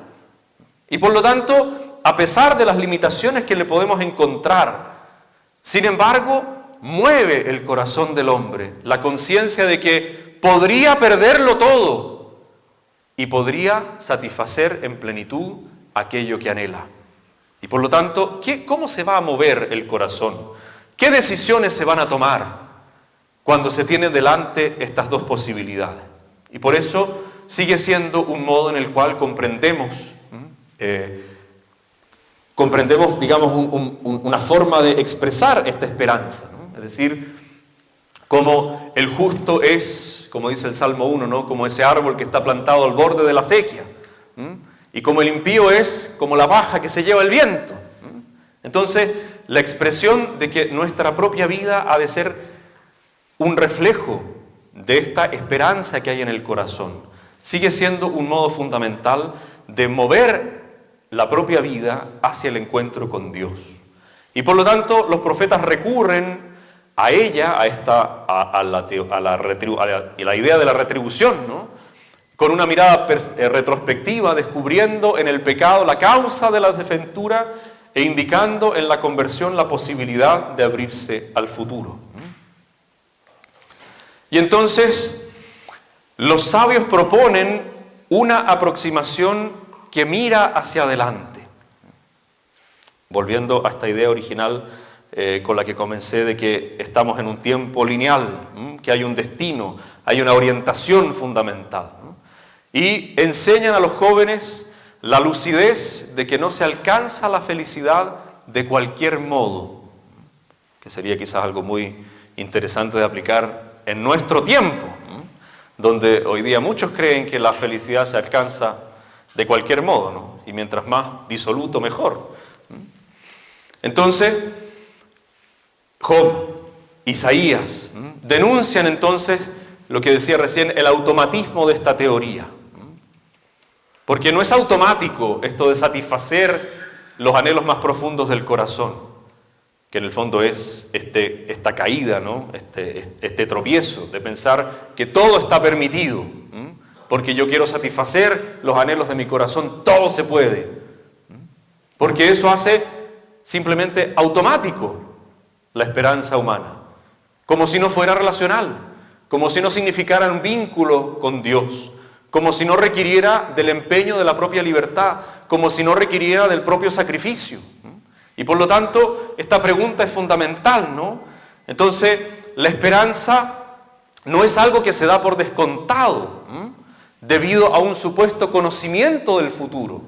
Y por lo tanto, a pesar de las limitaciones que le podemos encontrar, sin embargo, mueve el corazón del hombre la conciencia de que podría perderlo todo y podría satisfacer en plenitud aquello que anhela. Y por lo tanto, ¿cómo se va a mover el corazón? ¿Qué decisiones se van a tomar cuando se tienen delante estas dos posibilidades? Y por eso sigue siendo un modo en el cual comprendemos, digamos, una forma de expresar esta esperanza, ¿no? Es decir, como el justo es, como dice el Salmo 1, ¿no?, como ese árbol que está plantado al borde de la acequia, y como el impío es como la paja que se lleva el viento. Entonces, la expresión de que nuestra propia vida ha de ser un reflejo de esta esperanza que hay en el corazón, sigue siendo un modo fundamental de mover la propia vida hacia el encuentro con Dios. Y por lo tanto, los profetas recurren a ella, a la idea de la retribución, ¿no?, con una mirada retrospectiva, descubriendo en el pecado la causa de la desventura e indicando en la conversión la posibilidad de abrirse al futuro. Y entonces, los sabios proponen una aproximación que mira hacia adelante. Volviendo a esta idea original con la que comencé de que estamos en un tiempo lineal, que hay un destino, hay una orientación fundamental. Y enseñan a los jóvenes la lucidez de que no se alcanza la felicidad de cualquier modo. que sería quizás algo muy interesante de aplicar en nuestro tiempo, donde hoy día muchos creen que la felicidad se alcanza de cualquier modo, ¿no? Y mientras más disoluto, mejor. Entonces, Job, Isaías, denuncian entonces lo que decía recién, el automatismo de esta teoría. Porque no es automático esto de satisfacer los anhelos más profundos del corazón, que en el fondo es esta caída, ¿no? este tropiezo de pensar que todo está permitido, porque yo quiero satisfacer los anhelos de mi corazón, todo se puede, porque eso hace simplemente automático la esperanza humana, como si no fuera relacional, como si no significara un vínculo con Dios, como si no requiriera del empeño de la propia libertad, como si no requiriera del propio sacrificio. Y por lo tanto, esta pregunta es fundamental, ¿no? Entonces, la esperanza no es algo que se da por descontado, debido a un supuesto conocimiento del futuro.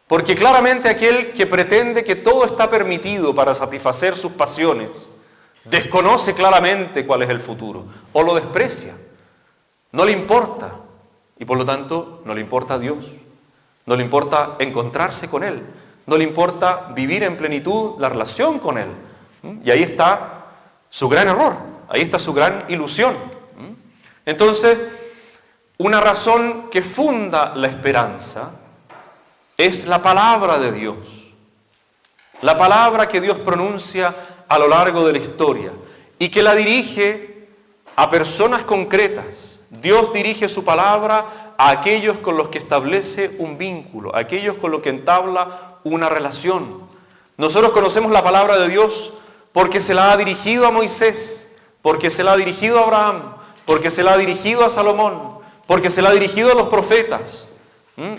Porque claramente aquel que pretende que todo está permitido para satisfacer sus pasiones, desconoce claramente cuál es el futuro, o lo desprecia, no le importa, y por lo tanto no le importa a Dios, no le importa encontrarse con Él, no le importa vivir en plenitud la relación con Él. Y ahí está su gran error, ahí está su gran ilusión. Entonces, una razón que funda la esperanza es la palabra de Dios, la palabra que Dios pronuncia a lo largo de la historia y que la dirige a personas concretas. Dios dirige su palabra a aquellos con los que establece un vínculo, a aquellos con los que entabla una relación. Nosotros conocemos la palabra de Dios porque se la ha dirigido a Moisés, porque se la ha dirigido a Abraham, porque se la ha dirigido a Salomón, porque se la ha dirigido a los profetas.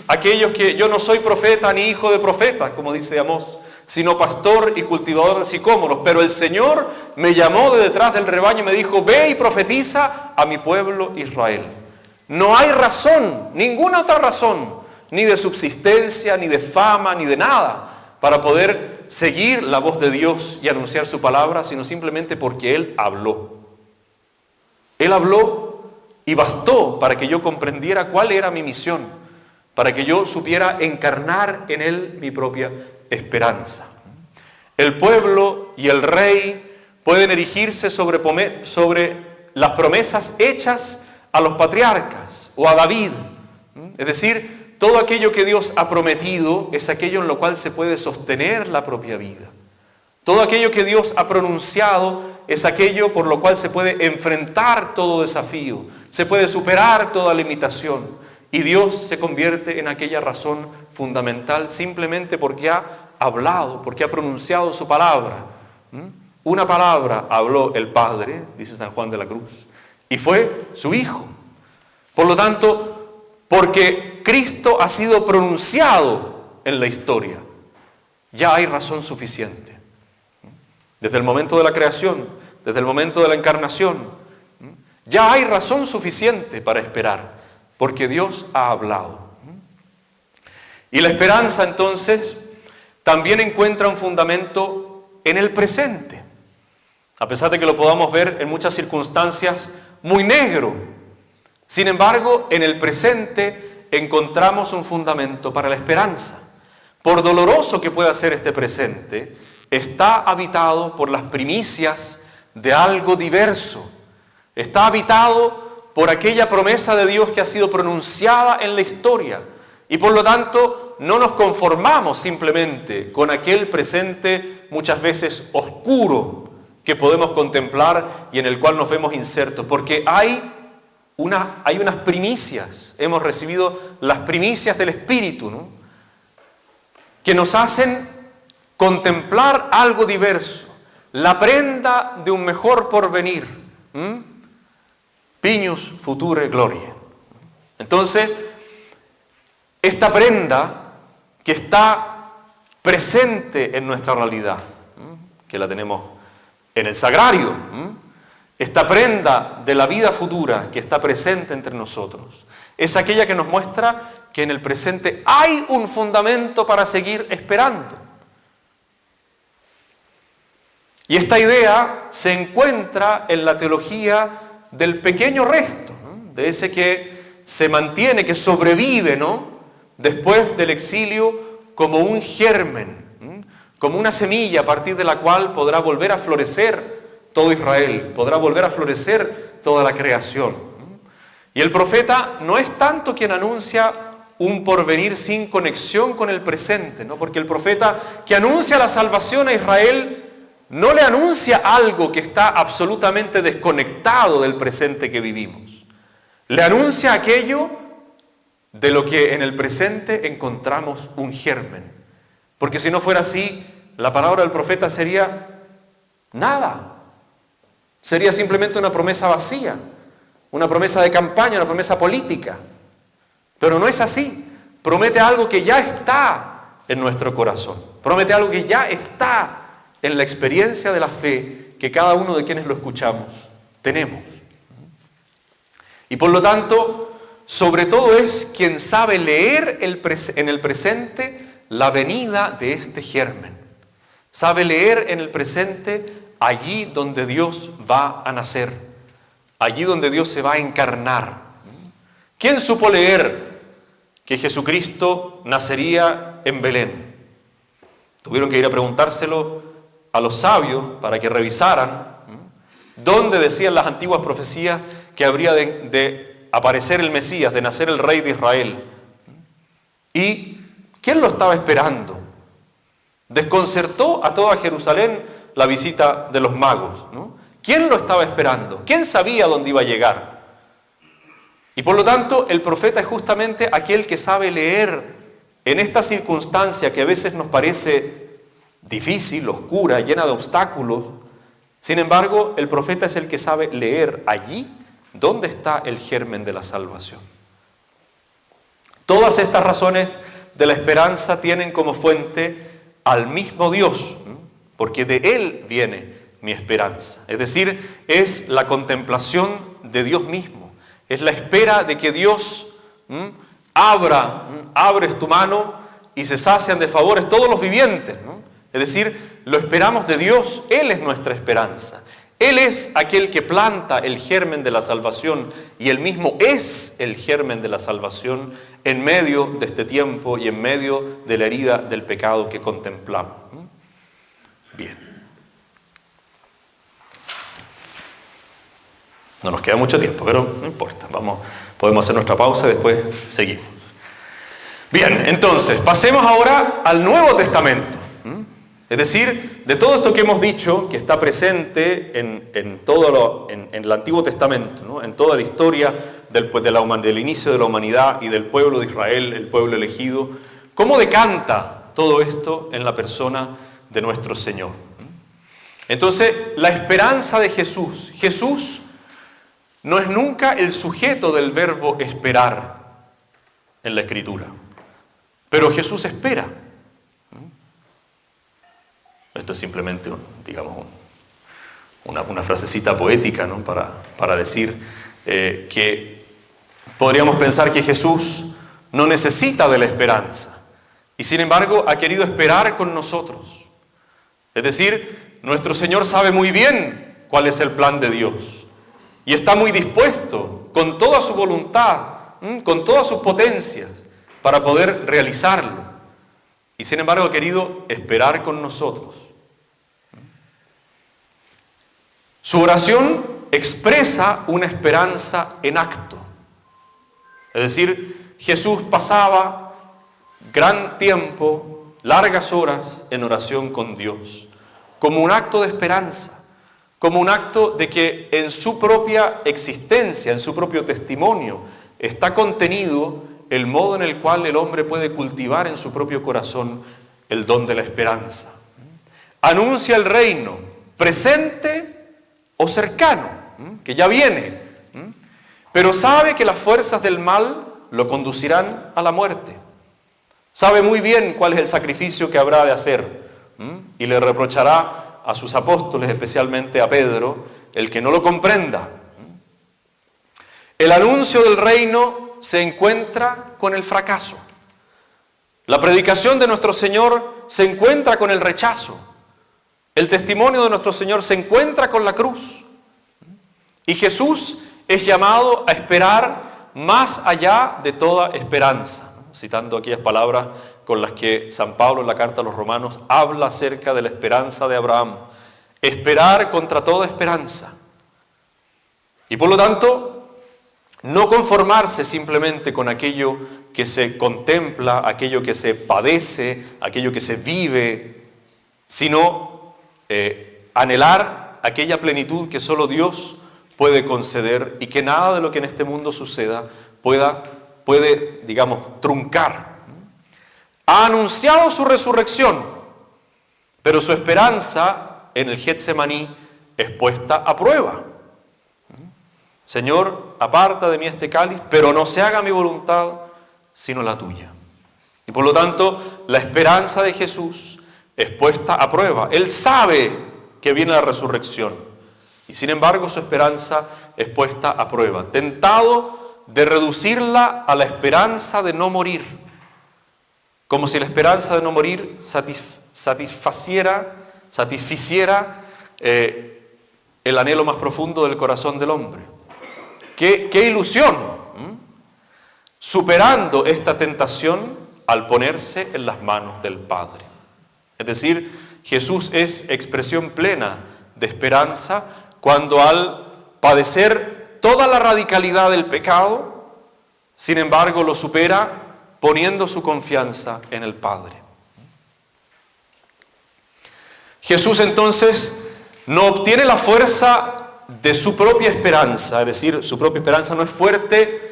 Aquellos que yo no soy profeta ni hijo de profeta, como dice Amós, sino pastor y cultivador de sicómoros, pero el Señor me llamó de detrás del rebaño y me dijo, ve y profetiza a mi pueblo Israel. No hay razón, ninguna otra razón, ni de subsistencia, ni de fama, ni de nada, para poder seguir la voz de Dios y anunciar su palabra, sino simplemente porque Él habló. Él habló y bastó para que yo comprendiera cuál era mi misión, para que yo supiera encarnar en Él mi propia esperanza. El pueblo y el rey pueden erigirse sobre las promesas hechas a los patriarcas o a David. Es decir, todo aquello que Dios ha prometido es aquello en lo cual se puede sostener la propia vida. Todo aquello que Dios ha pronunciado es aquello por lo cual se puede enfrentar todo desafío, se puede superar toda limitación. Y Dios se convierte en aquella razón fundamental simplemente porque ha hablado, porque ha pronunciado su palabra. Una palabra habló el Padre, dice San Juan de la Cruz, y fue su Hijo. Por lo tanto, porque Cristo ha sido pronunciado en la historia, ya hay razón suficiente. Desde el momento de la creación, desde el momento de la encarnación, ya hay razón suficiente para esperar. Porque Dios ha hablado. Y la esperanza, entonces, también encuentra un fundamento en el presente. A pesar de que lo podamos ver en muchas circunstancias muy negro. Sin embargo, en el presente encontramos un fundamento para la esperanza. Por doloroso que pueda ser este presente, está habitado por las primicias de algo diverso. Está habitado por aquella promesa de Dios que ha sido pronunciada en la historia. Y por lo tanto, no nos conformamos simplemente con aquel presente muchas veces oscuro que podemos contemplar y en el cual nos vemos insertos, porque hay unas primicias, hemos recibido las primicias del Espíritu, ¿no? Que nos hacen contemplar algo diverso, la prenda de un mejor porvenir. Pignus future gloria. Entonces, esta prenda que está presente en nuestra realidad, que la tenemos en el sagrario, esta prenda de la vida futura que está presente entre nosotros, es aquella que nos muestra que en el presente hay un fundamento para seguir esperando. Y esta idea se encuentra en la teología del pequeño resto, ¿no? De ese que se mantiene, que sobrevive, ¿no?, después del exilio como un germen, ¿no?, como una semilla a partir de la cual podrá volver a florecer todo Israel, podrá volver a florecer toda la creación. Y el profeta no es tanto quien anuncia un porvenir sin conexión con el presente, ¿no? Porque el profeta que anuncia la salvación a Israel no le anuncia algo que está absolutamente desconectado del presente que vivimos. Le anuncia aquello de lo que en el presente encontramos un germen. Porque si no fuera así, la palabra del profeta sería nada. Sería simplemente una promesa vacía, una promesa de campaña, una promesa política. Pero no es así. Promete algo que ya está en nuestro corazón. Promete algo que ya está en la experiencia de la fe que cada uno de quienes lo escuchamos tenemos. Y por lo tanto, sobre todo es quien sabe leer en el presente la venida de este germen. Sabe leer en el presente allí donde Dios va a nacer, allí donde Dios se va a encarnar. ¿Quién supo leer que Jesucristo nacería en Belén? Tuvieron que ir a preguntárselo a los sabios para que revisaran dónde decían las antiguas profecías que habría de aparecer el Mesías, de nacer el Rey de Israel. ¿Y quién lo estaba esperando? Desconcertó a toda Jerusalén la visita de los magos, ¿no? ¿Quién lo estaba esperando? ¿Quién sabía dónde iba a llegar? Y por lo tanto, el profeta es justamente aquel que sabe leer en esta circunstancia que a veces nos parece difícil, oscura, llena de obstáculos. Sin embargo, el profeta es el que sabe leer allí dónde está el germen de la salvación. Todas estas razones de la esperanza tienen como fuente al mismo Dios, porque de Él viene mi esperanza. Es decir, es la contemplación de Dios mismo, es la espera de que Dios abres tu mano y se sacian de favores todos los vivientes, ¿no? Es decir, lo esperamos de Dios, Él es nuestra esperanza. Él es aquel que planta el germen de la salvación y Él mismo es el germen de la salvación en medio de este tiempo y en medio de la herida del pecado que contemplamos. Bien. No nos queda mucho tiempo, pero no importa. Podemos hacer nuestra pausa y después seguimos. Bien, entonces, pasemos ahora al Nuevo Testamento. Es decir, de todo esto que hemos dicho, que está presente en el Antiguo Testamento, ¿no?, en toda la historia del inicio de la humanidad y del pueblo de Israel, el pueblo elegido, ¿cómo decanta todo esto en la persona de nuestro Señor? Entonces, la esperanza de Jesús. Jesús no es nunca el sujeto del verbo esperar en la Escritura, pero Jesús espera. Esto es simplemente, una frasecita poética, ¿no?, para decir que podríamos pensar que Jesús no necesita de la esperanza y sin embargo ha querido esperar con nosotros. Es decir, nuestro Señor sabe muy bien cuál es el plan de Dios y está muy dispuesto con toda su voluntad, con todas sus potencias para poder realizarlo. Y sin embargo ha querido esperar con nosotros. Su oración expresa una esperanza en acto. Es decir, Jesús pasaba gran tiempo, largas horas en oración con Dios, como un acto de esperanza, como un acto de que en su propia existencia, en su propio testimonio, está contenido el modo en el cual el hombre puede cultivar en su propio corazón el don de la esperanza. Anuncia el reino presente o cercano, que ya viene, pero sabe que las fuerzas del mal lo conducirán a la muerte. Sabe muy bien cuál es el sacrificio que habrá de hacer y le reprochará a sus apóstoles, especialmente a Pedro, el que no lo comprenda. El anuncio del reino se encuentra con el fracaso. La predicación de nuestro Señor se encuentra con el rechazo. El testimonio de nuestro Señor se encuentra con la cruz. Y Jesús es llamado a esperar más allá de toda esperanza. Citando aquellas palabras con las que San Pablo en la carta a los Romanos habla acerca de la esperanza de Abraham. Esperar contra toda esperanza. Y por lo tanto, no conformarse simplemente con aquello que se contempla, aquello que se padece, aquello que se vive, sino anhelar aquella plenitud que solo Dios puede conceder y que nada de lo que en este mundo suceda puede, digamos, truncar. Ha anunciado su resurrección, pero su esperanza en el Getsemaní es puesta a prueba. Señor, aparta de mí este cáliz, pero no se haga mi voluntad, sino la tuya. Y por lo tanto, la esperanza de Jesús es puesta a prueba. Él sabe que viene la resurrección, y sin embargo su esperanza es puesta a prueba. Tentado de reducirla a la esperanza de no morir, como si la esperanza de no morir satisficiera el anhelo más profundo del corazón del hombre. ¡Qué ilusión! Superando esta tentación al ponerse en las manos del Padre. Es decir, Jesús es expresión plena de esperanza cuando al padecer toda la radicalidad del pecado, sin embargo lo supera poniendo su confianza en el Padre. Jesús entonces no obtiene la fuerza de su propia esperanza, es decir, su propia esperanza no es fuerte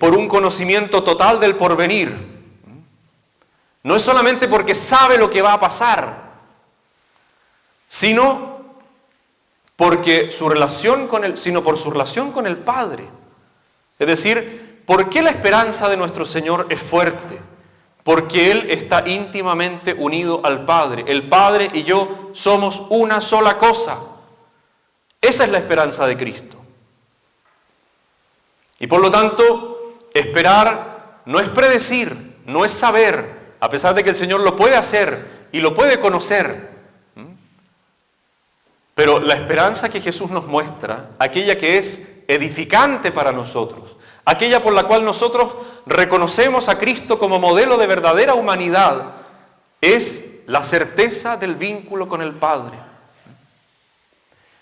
por un conocimiento total del porvenir. No es solamente porque sabe lo que va a pasar, sino por su relación con el Padre. Es decir, ¿por qué la esperanza de nuestro Señor es fuerte? Porque Él está íntimamente unido al Padre. El Padre y yo somos una sola cosa. Esa es la esperanza de Cristo. Y por lo tanto, esperar no es predecir, no es saber, a pesar de que el Señor lo puede hacer y lo puede conocer. Pero la esperanza que Jesús nos muestra, aquella que es edificante para nosotros, aquella por la cual nosotros reconocemos a Cristo como modelo de verdadera humanidad, es la certeza del vínculo con el Padre.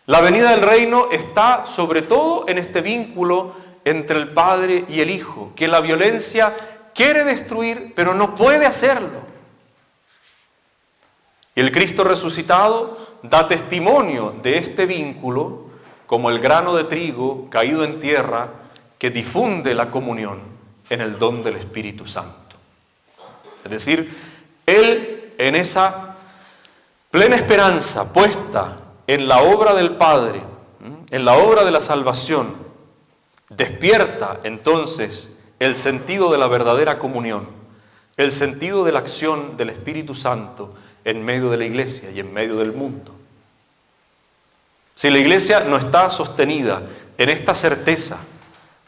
La venida del reino está sobre todo en este vínculo entre el Padre y el Hijo, que la violencia quiere destruir, pero no puede hacerlo. Y el Cristo resucitado da testimonio de este vínculo como el grano de trigo caído en tierra que difunde la comunión en el don del Espíritu Santo. Es decir, Él en esa plena esperanza puesta en la obra del Padre, en la obra de la salvación, despierta entonces el sentido de la verdadera comunión, el sentido de la acción del Espíritu Santo en medio de la iglesia y en medio del mundo. Si la iglesia no está sostenida en esta certeza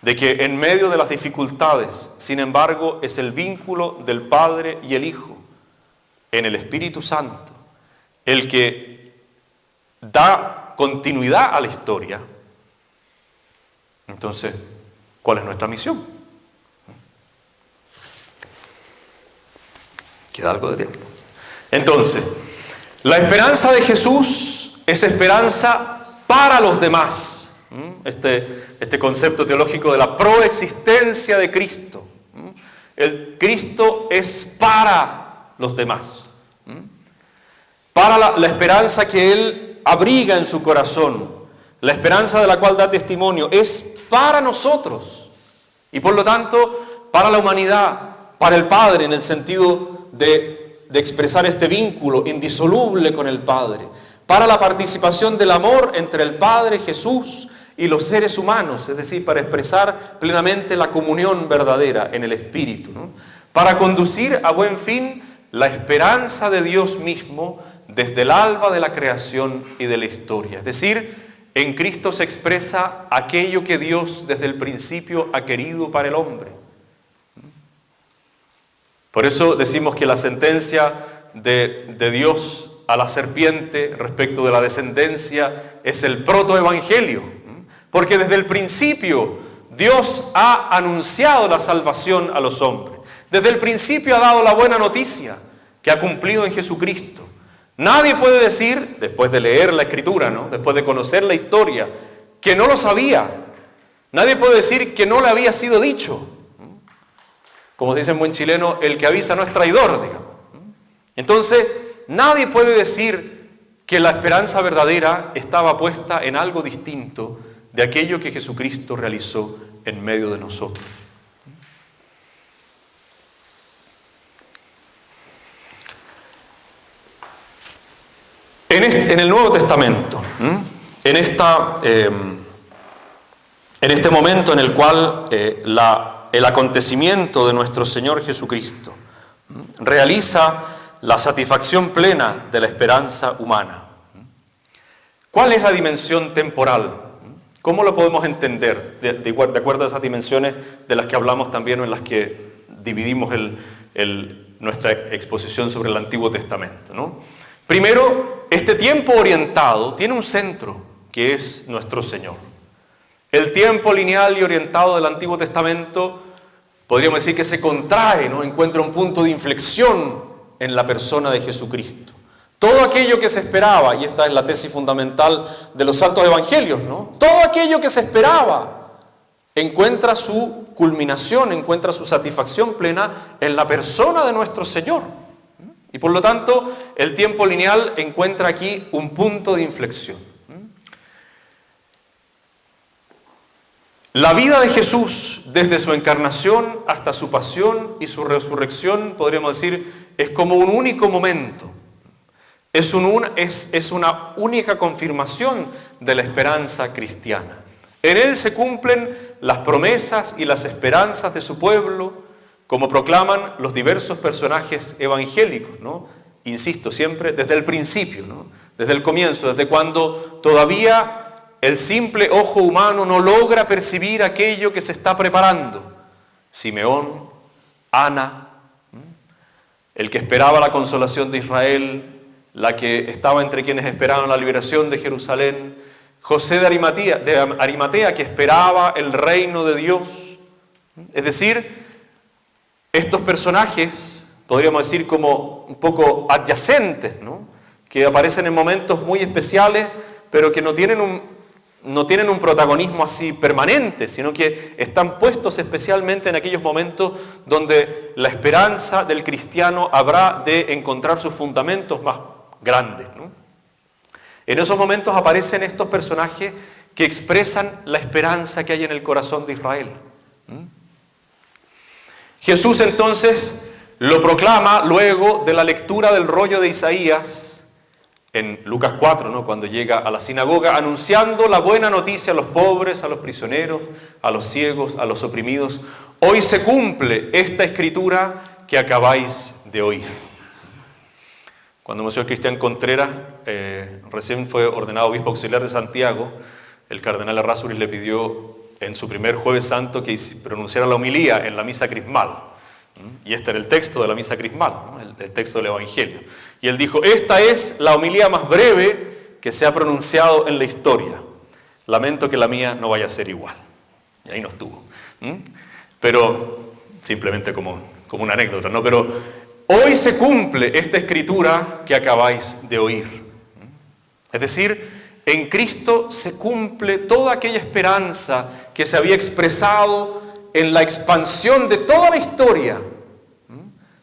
de que en medio de las dificultades, sin embargo, es el vínculo del Padre y el Hijo en el Espíritu Santo el que da continuidad a la historia, entonces, ¿cuál es nuestra misión? Queda algo de tiempo. Entonces, la esperanza de Jesús es esperanza para los demás. Este concepto teológico de la proexistencia de Cristo. El Cristo es para los demás. Para la esperanza que Él abriga en su corazón, la esperanza de la cual da testimonio, es para nosotros. Y por lo tanto, para la humanidad, para el Padre, en el sentido de expresar este vínculo indisoluble con el Padre, para la participación del amor entre el Padre, Jesús y los seres humanos, es decir, para expresar plenamente la comunión verdadera en el Espíritu, ¿no? Para conducir a buen fin la esperanza de Dios mismo desde el alba de la creación y de la historia. Es decir, en Cristo se expresa aquello que Dios desde el principio ha querido para el hombre. Por eso decimos que la sentencia de Dios a la serpiente respecto de la descendencia es el protoevangelio, porque desde el principio Dios ha anunciado la salvación a los hombres. Desde el principio ha dado la buena noticia que ha cumplido en Jesucristo. Nadie puede decir, después de leer la Escritura, ¿no?, después de conocer la historia, que no lo sabía. Nadie puede decir que no le había sido dicho. Como se dice en buen chileno, el que avisa no es traidor, digamos. Entonces, nadie puede decir que la esperanza verdadera estaba puesta en algo distinto de aquello que Jesucristo realizó en medio de nosotros. En el Nuevo Testamento, en este momento en el cual el acontecimiento de nuestro Señor Jesucristo realiza la satisfacción plena de la esperanza humana. ¿Cuál es la dimensión temporal? ¿Cómo lo podemos entender de acuerdo a esas dimensiones de las que hablamos también o en las que dividimos nuestra exposición sobre el Antiguo Testamento, ¿no? Primero, este tiempo orientado tiene un centro, que es nuestro Señor. El tiempo lineal y orientado del Antiguo Testamento, podríamos decir que se contrae, ¿no? Encuentra un punto de inflexión en la persona de Jesucristo. Todo aquello que se esperaba, y esta es la tesis fundamental de los santos evangelios, ¿no? Todo aquello que se esperaba encuentra su culminación, encuentra su satisfacción plena en la persona de nuestro Señor. Y por lo tanto, el tiempo lineal encuentra aquí un punto de inflexión. La vida de Jesús, desde su encarnación hasta su pasión y su resurrección, podríamos decir, es como un único momento. Es una única confirmación de la esperanza cristiana. En él se cumplen las promesas y las esperanzas de su pueblo, como proclaman los diversos personajes evangélicos, ¿no? Insisto, siempre desde el principio, ¿no? Desde el comienzo, desde cuando todavía el simple ojo humano no logra percibir aquello que se está preparando. Simeón, Ana, el que esperaba la consolación de Israel, la que estaba entre quienes esperaban la liberación de Jerusalén, José de Arimatea, que esperaba el reino de Dios. Es decir, estos personajes, podríamos decir como un poco adyacentes, ¿no?, que aparecen en momentos muy especiales, pero que no tienen un protagonismo así permanente, sino que están puestos especialmente en aquellos momentos donde la esperanza del cristiano habrá de encontrar sus fundamentos más grandes, ¿no? En esos momentos aparecen estos personajes que expresan la esperanza que hay en el corazón de Israel. Jesús entonces lo proclama luego de la lectura del rollo de Isaías en Lucas 4, ¿no?, cuando llega a la sinagoga anunciando la buena noticia a los pobres, a los prisioneros, a los ciegos, a los oprimidos. Hoy se cumple esta escritura que acabáis de oír. Cuando Monseñor Cristian Contreras recién fue ordenado obispo auxiliar de Santiago, el cardenal Errázuriz le pidió en su primer Jueves Santo que pronunciara la homilía en la misa crismal. Y este era el texto de la misa crismal, ¿no?, el texto del Evangelio. Y él dijo, esta es la homilía más breve que se ha pronunciado en la historia. Lamento que la mía no vaya a ser igual. Y ahí no estuvo. Pero, simplemente como una anécdota, ¿no? Pero hoy se cumple esta escritura que acabáis de oír. Es decir, en Cristo se cumple toda aquella esperanza que se había expresado en la expansión de toda la historia,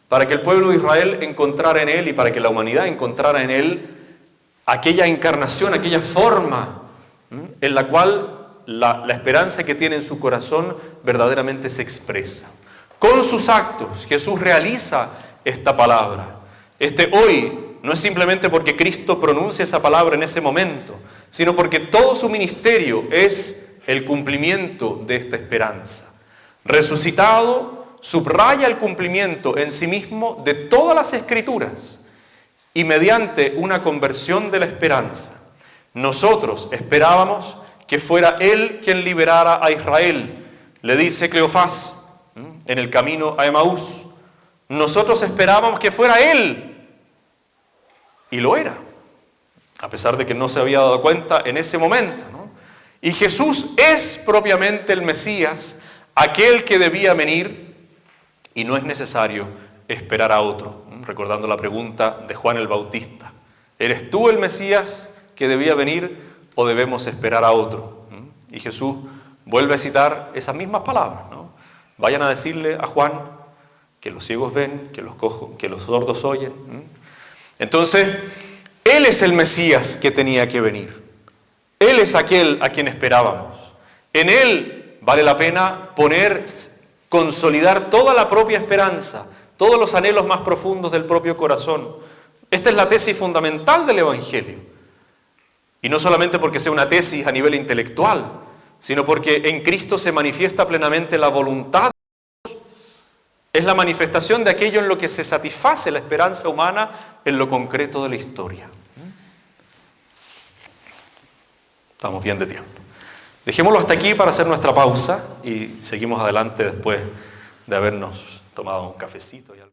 para que el pueblo de Israel encontrara en Él y para que la humanidad encontrara en Él aquella encarnación, aquella forma en la cual la esperanza que tiene en su corazón verdaderamente se expresa. Con sus actos, Jesús realiza esta palabra. Hoy no es simplemente porque Cristo pronuncia esa palabra en ese momento, sino porque todo su ministerio es el cumplimiento de esta esperanza. Resucitado, subraya el cumplimiento en sí mismo de todas las Escrituras y mediante una conversión de la esperanza. Nosotros esperábamos que fuera Él quien liberara a Israel, le dice Cleofás en el camino a Emaús. Nosotros esperábamos que fuera Él Y lo era, a pesar de que no se había dado cuenta en ese momento, ¿no? Y Jesús es propiamente el Mesías, aquel que debía venir, y no es necesario esperar a otro. Recordando la pregunta de Juan el Bautista: ¿eres tú el Mesías que debía venir o debemos esperar a otro? Y Jesús vuelve a citar esas mismas palabras, ¿no? Vayan a decirle a Juan que los ciegos ven, que los sordos oyen. Entonces, Él es el Mesías que tenía que venir. Él es aquel a quien esperábamos. En Él vale la pena consolidar toda la propia esperanza, todos los anhelos más profundos del propio corazón. Esta es la tesis fundamental del Evangelio. Y no solamente porque sea una tesis a nivel intelectual, sino porque en Cristo se manifiesta plenamente la voluntad de Dios. Es la manifestación de aquello en lo que se satisface la esperanza humana en lo concreto de la historia. Estamos bien de tiempo. Dejémoslo hasta aquí para hacer nuestra pausa y seguimos adelante después de habernos tomado un cafecito y algo.